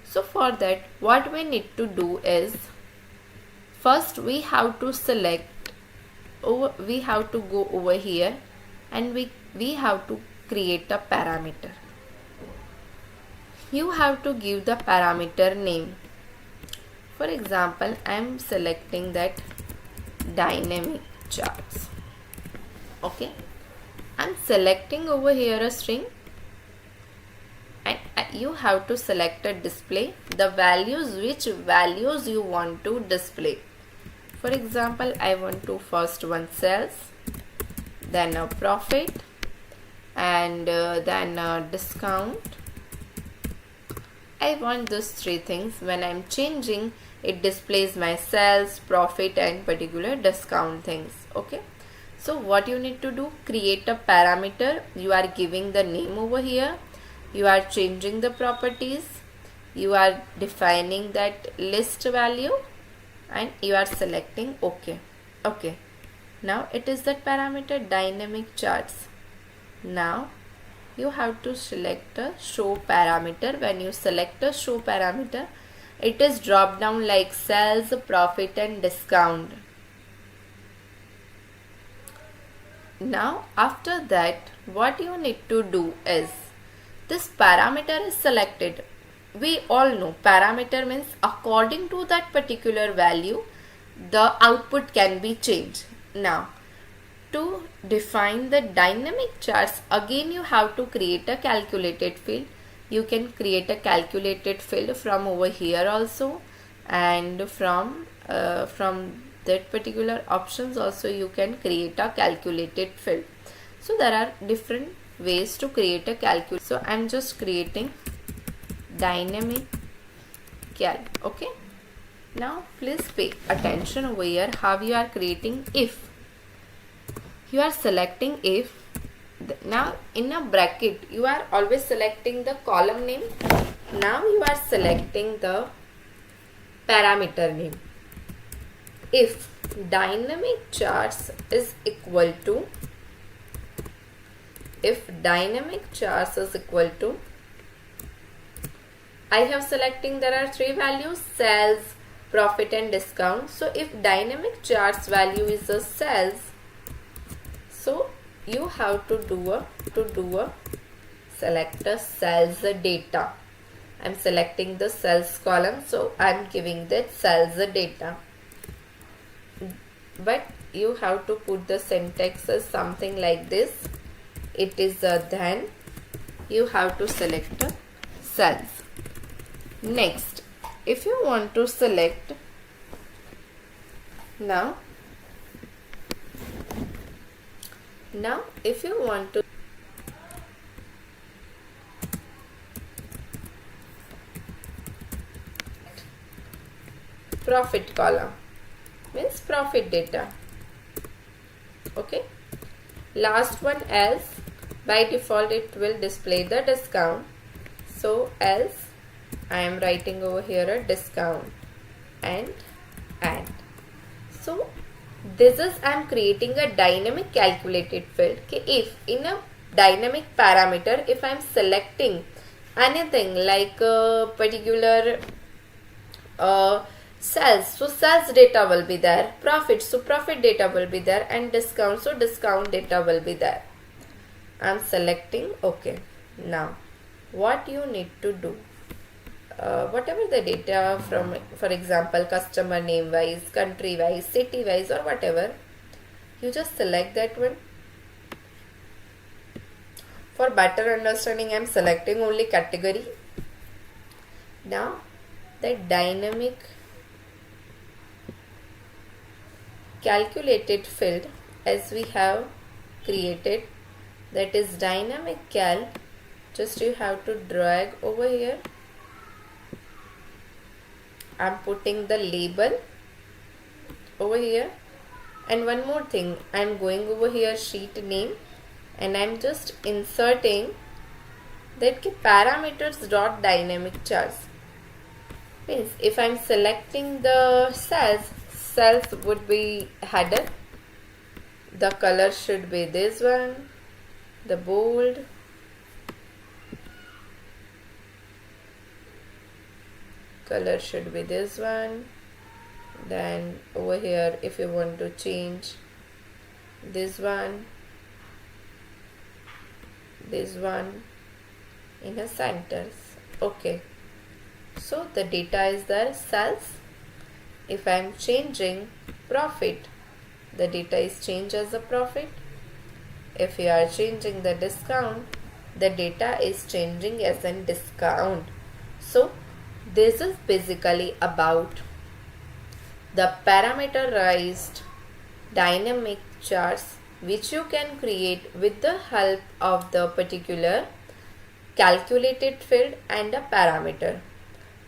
So for that, what we need to do is, first we have to select over, we have to go over here and we have to create a parameter. You have to give the parameter name. For example, I am selecting that dynamic charts. Okay, I'm selecting over here a string, and you have to select a display, the values, which values you want to display. For example, I want to first one sales, then a profit, and then a discount. I want those three things. When I'm changing, it displays my sales, profit, and particular discount things. Okay, so what you need to do, create a parameter. You are giving the name over here, you are changing the properties, you are defining that list value, and you are selecting OK. Okay, now it is that parameter dynamic charts. Now you have to select a show parameter. When you select a show parameter, It is drop down like sales, profit and discount. Now after that, what you need to do is, this parameter is selected. We all know parameter means according to that particular value the output can be changed. Now to define the dynamic charts, again you have to create a calculated field. You can create a calculated field from over here also, and from that particular options also you can create a calculated field. So there are different ways to create a calculated. So I am just creating dynamic cal. Okay, now please pay attention over here how you are creating if. You are selecting if. Now in a bracket you are always selecting the column name. Now you are selecting the parameter name. If dynamic charts is equal to, I have selecting, there are three values, sales, profit and discount. So if dynamic charts value is a sales, so you have to do a select a sales data. I am selecting the sales column, so I am giving that sales data. But you have to put the syntax as something like this. It is then you have to select sales. Next, if you want to select, now if you want to profit column, means profit data. Okay, last one else, by default it will display the discount. So else I am writing over here a discount and add. So this is, I am creating a dynamic calculated field. Okay, if in a dynamic parameter, if I am selecting anything like a particular sales, so sales data will be there, profit, so profit data will be there, and discount, so discount data will be there. I am selecting OK. Now what you need to do, whatever the data from, for example, customer name wise, country wise, city wise or whatever, you just select that one. For better understanding, I am selecting only category. Now the dynamic calculated field as we have created, that is dynamic cal, just you have to drag over here. I am putting the label over here, and one more thing, I am going over here sheet name, and I am just inserting that parameters dot dynamic charts. Means if I am selecting the cells would be header, the color should be this one, the bold, color should be this one. Then over here if you want to change this one in a centers. Okay, so the data is there, sales. If I am changing profit, the data is changed as a profit. If you are changing the discount, the data is changing as a discount. So this is basically about the parameterized dynamic charts which you can create with the help of the particular calculated field and a parameter.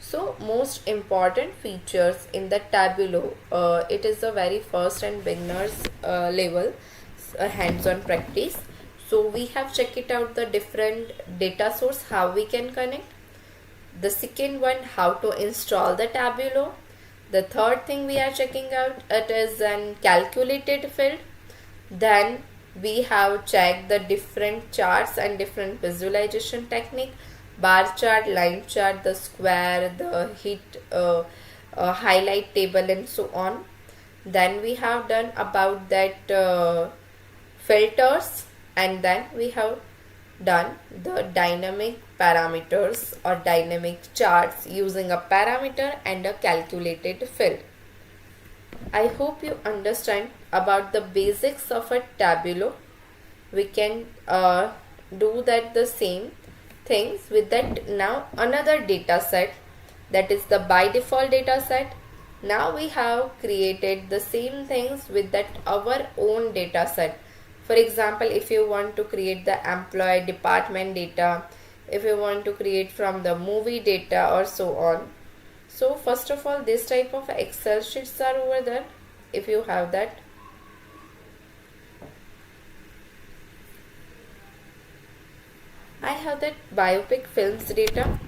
So most important features in the Tableau, it is the very first and beginners level hands-on practice. So we have checked it out, the different data source, how we can connect. The second one, how to install the Tableau. The third thing we are checking out, it is an calculated field. Then we have checked the different charts and different visualization technique. bar chart, line chart, the square, the highlight table, and so on. Then we have done about that filters, and then we have done the dynamic parameters or dynamic charts using a parameter and a calculated fill. I hope you understand about the basics of a Tableau. We can do that the same things with that. Now another data set, that is the by default data set. Now we have created the same things with that our own data set. For example, if you want to create the employee department data, if you want to create from the movie data or so on. So first of all, this type of Excel sheets are over there. If you have that, I have that biopic films data.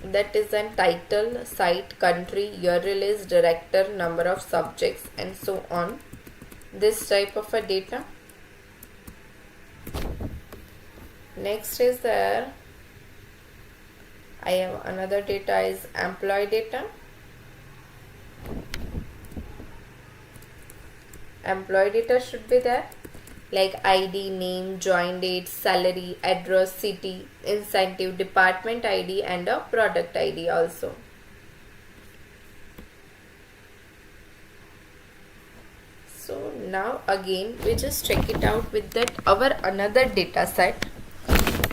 That is an title, site, country, year release, director, number of subjects, and so on. This type of a data. Next is there, I have another data is employee data. Employee data should be there, like ID, name, join date, salary, address, city, incentive, department ID, and a product ID also. So now again we just check it out with that our another data set.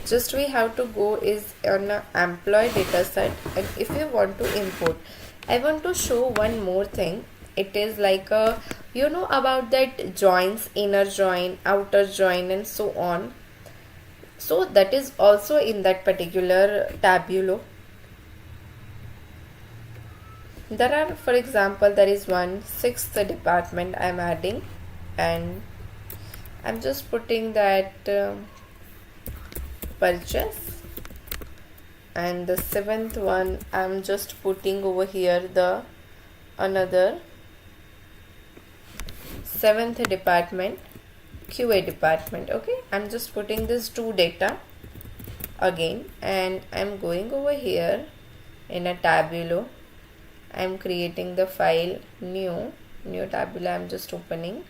Just we have to go is on a employee data set, and if you want to import, I want to show one more thing. It is like a, you know about that joins, inner join, outer join, and so on. So that is also in that particular Tableau. There are, for example, there is one sixth department I am adding, and I am just putting that purchase, and the seventh one I am just putting over here the another seventh department, QA department. Okay, I'm just putting this two data again, and I'm going over here in a Tableau. I'm creating the file new Tableau. I'm just opening.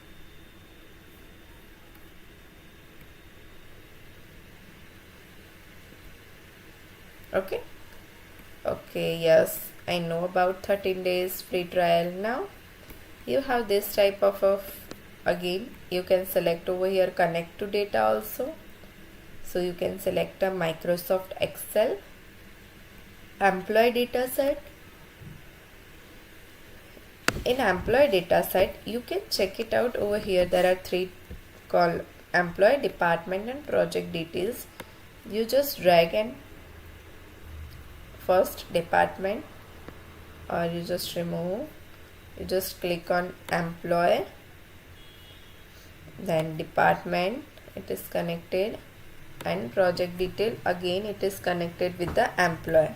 Okay, yes, I know about 13 days free trial. Now you have this type of again you can select over here connect to data also. So you can select a Microsoft Excel employee data set. In employee data set you can check it out over here. There are three called employee, department, and project details. You just drag and first department, or you just remove. You just click on employee, then department, it is connected, and project detail again it is connected with the employee.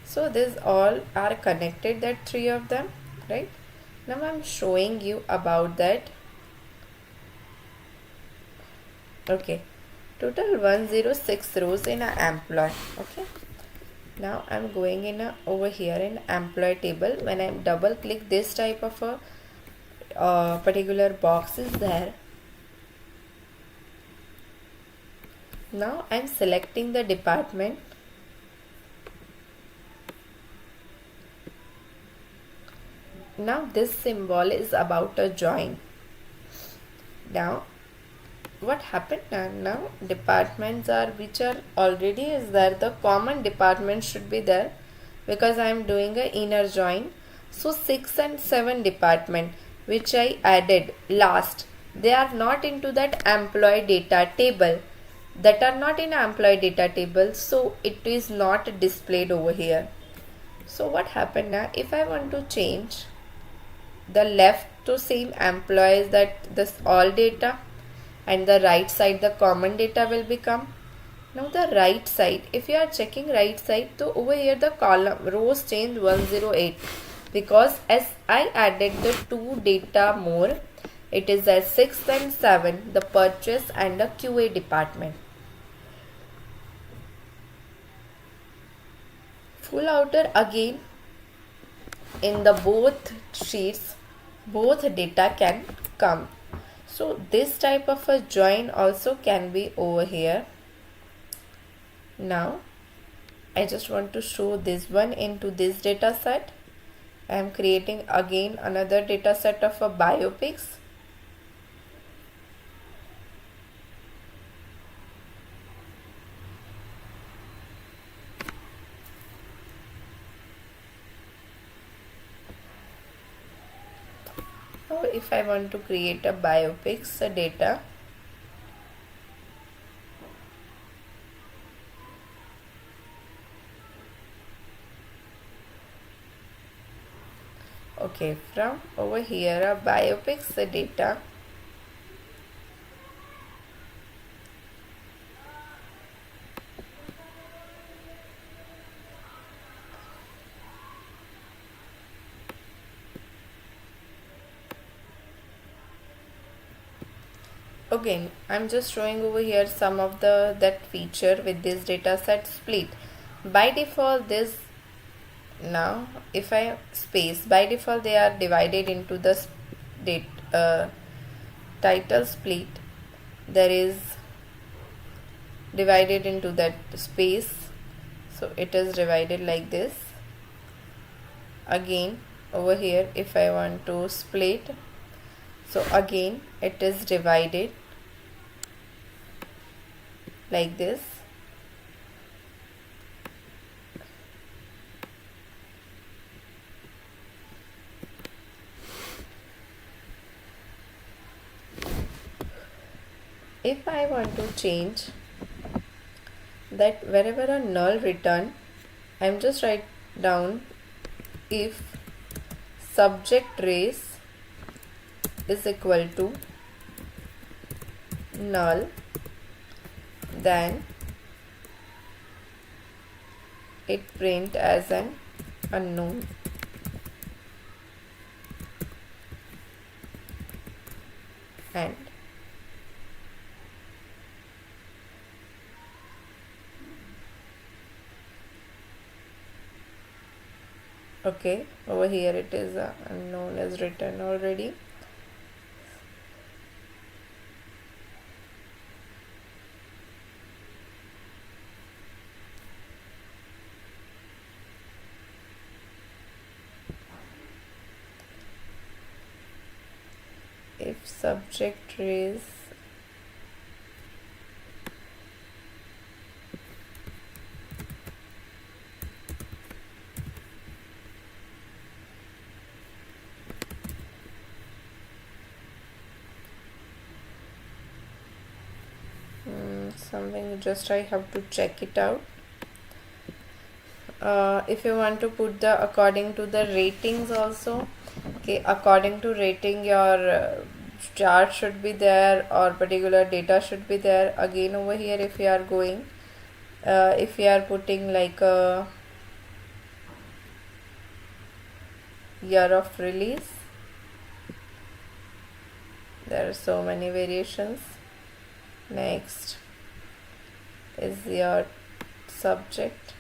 So these all are connected, that three of them, right? Now I'm showing you about that. Okay, total 106 rows in an employee. Okay, now I'm going in over here in employee table. When I double click, this type of a particular box is there. Now I'm selecting the department. Now this symbol is about a join. Now what happened now departments are which are already is there, the common department should be there because I am doing a inner join. So 6 and 7 department which I added last, they are not into that employee data table, that are not in employee data table, so it is not displayed over here. So what happened now, if I want to change the left to same employees, that this all data, and the right side the common data will become. Now the right side, if you are checking right side, so over here the column rows change 108 because as I added the two data more, it is as 6 and 7, the purchase and the QA department. full outer, again in the both sheets both data can come. So this type of a join also can be over here. Now I just want to show this one into this data set. I am creating again another data set of a biopics. Now if I want to create a biopics data, okay, from over here a biopics data, again I'm just showing over here some of that feature with this data set split. By default this, now if I space, by default they are divided into the title split. There is divided into that space, so it is divided like this. Again over here if I want to split, so again it is divided like this. If I want to change that, wherever a null return, I'm just write down if subject race is equal to null, then it print as an unknown. And okay, over here it is unknown is written already. If subject race something, just I have to check it out. If you want to put the according to the ratings also, okay, according to rating your chart should be there or particular data should be there. Again over here if you are going, if you are putting like a year of release, there are so many variations. Next is your subject.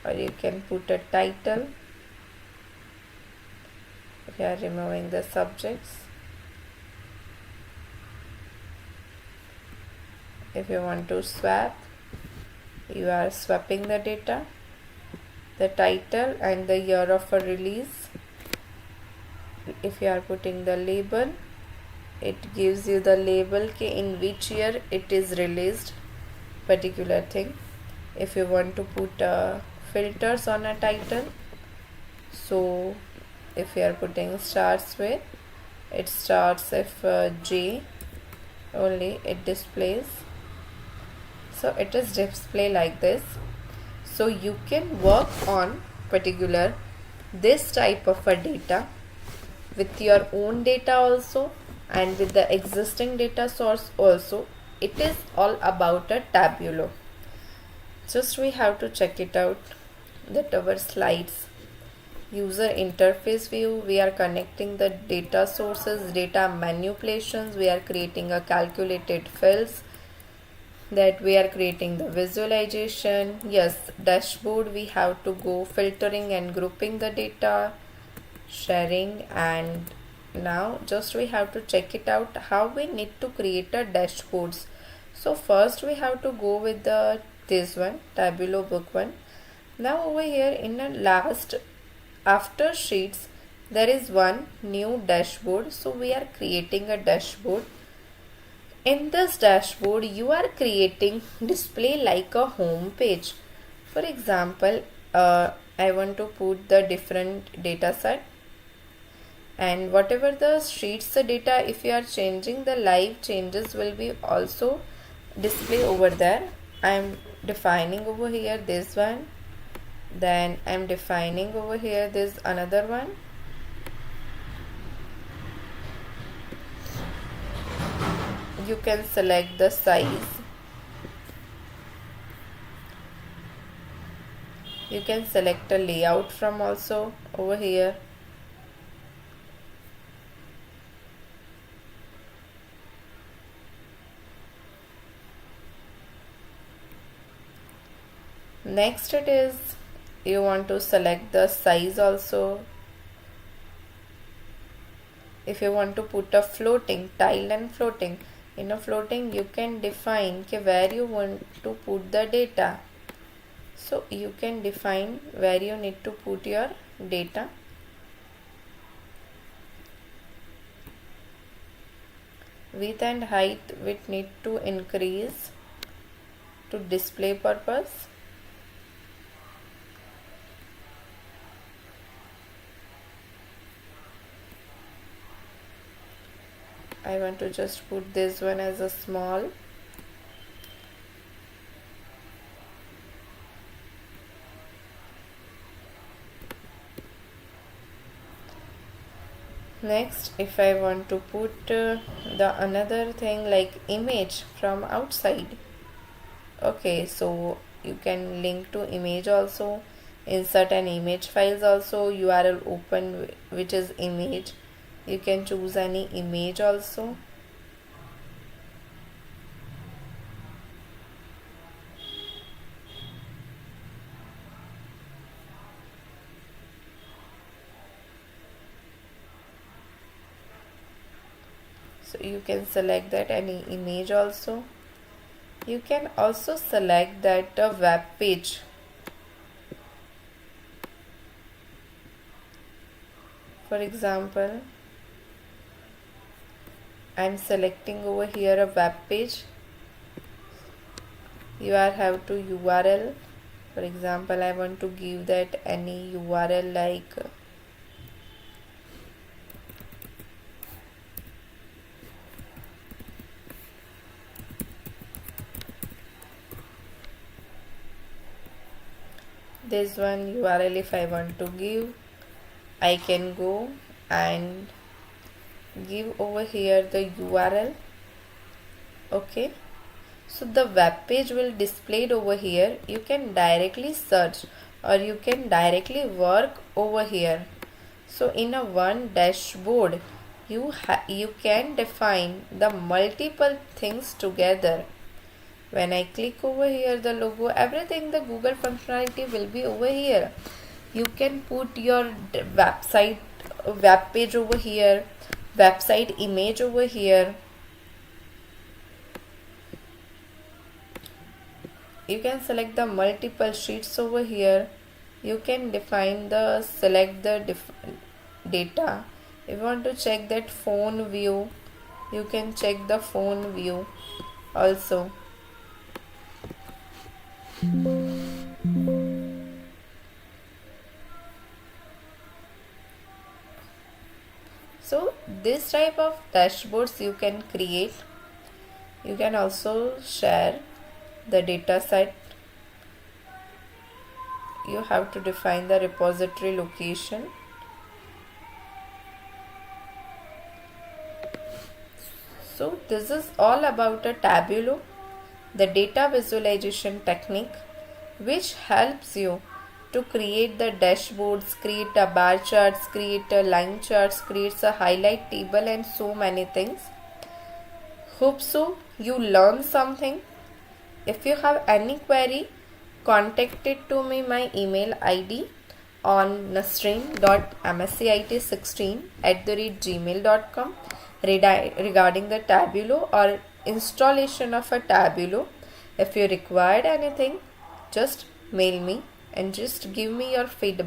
Or you can put a title if you are removing the subjects. If you want to swap, you are swapping the data, the title and the year of a release. If you are putting the label, it gives you the label in which year it is released, particular thing. If you want to put filters on a title, so if you are putting starts with, it starts if J only it displays, so it is display like this. So you can work on particular this type of a data with your own data also and with the existing data source also. It is all about a Tableau. Just we have to check it out that our slides User interface view, we are connecting the data sources, data manipulations, we are creating a calculated fields, that we are creating the visualization. Yes, dashboard, we have to go filtering and grouping the data, sharing, and now just we have to check it out how we need to create a dashboards. So first we have to go with the this one, Tableau book one. Now over here in the last after sheets there is one new dashboard, so we are creating a dashboard. In this dashboard you are creating display like a home page. For example, I want to put the different data set, and whatever the sheets data, if you are changing, the live changes will be also display over there. I am defining over here this one, then I am defining over here this another one. You can select the size, you can select a layout from also over here. Next it is you want to select the size also. If you want to put a floating tile and floating, in a floating you can define where you want to put the data. So you can define where you need to put your data. Width and height we need to increase to display purpose. I want to just put this one as a small. Next, if I want to put the another thing like image from outside, okay, so you can link to image also, insert an image files also, URL open which is image, you can choose any image also. So you can select that any image also. You can also select that web page. For example, I am selecting over here a web page. You have to URL. For example, I want to give that any URL like this one URL. If I want to give, I can go and give over here the URL. Okay, so the web page will displayed over here. You can directly search or you can directly work over here. So in a one dashboard you can define the multiple things together. When I click over here the logo, everything the Google functionality will be over here. You can put your website web page over here, website image over here. You can select the multiple sheets over here. You can define the select the data. If you want to check that phone view, you can check the phone view also. So this type of dashboards you can create. You can also share the data set. You have to define the repository location. So this is all about a Tableau, the data visualization technique, which helps you to create the dashboards, create a bar charts, create a line charts, create a highlight table, and so many things. Hope so you learn something. If you have any query, contact it to me my email ID on nasrin.mscit16@gmail.com regarding the Tableau or installation of a Tableau. If you required anything, just mail me and just give me your feedback.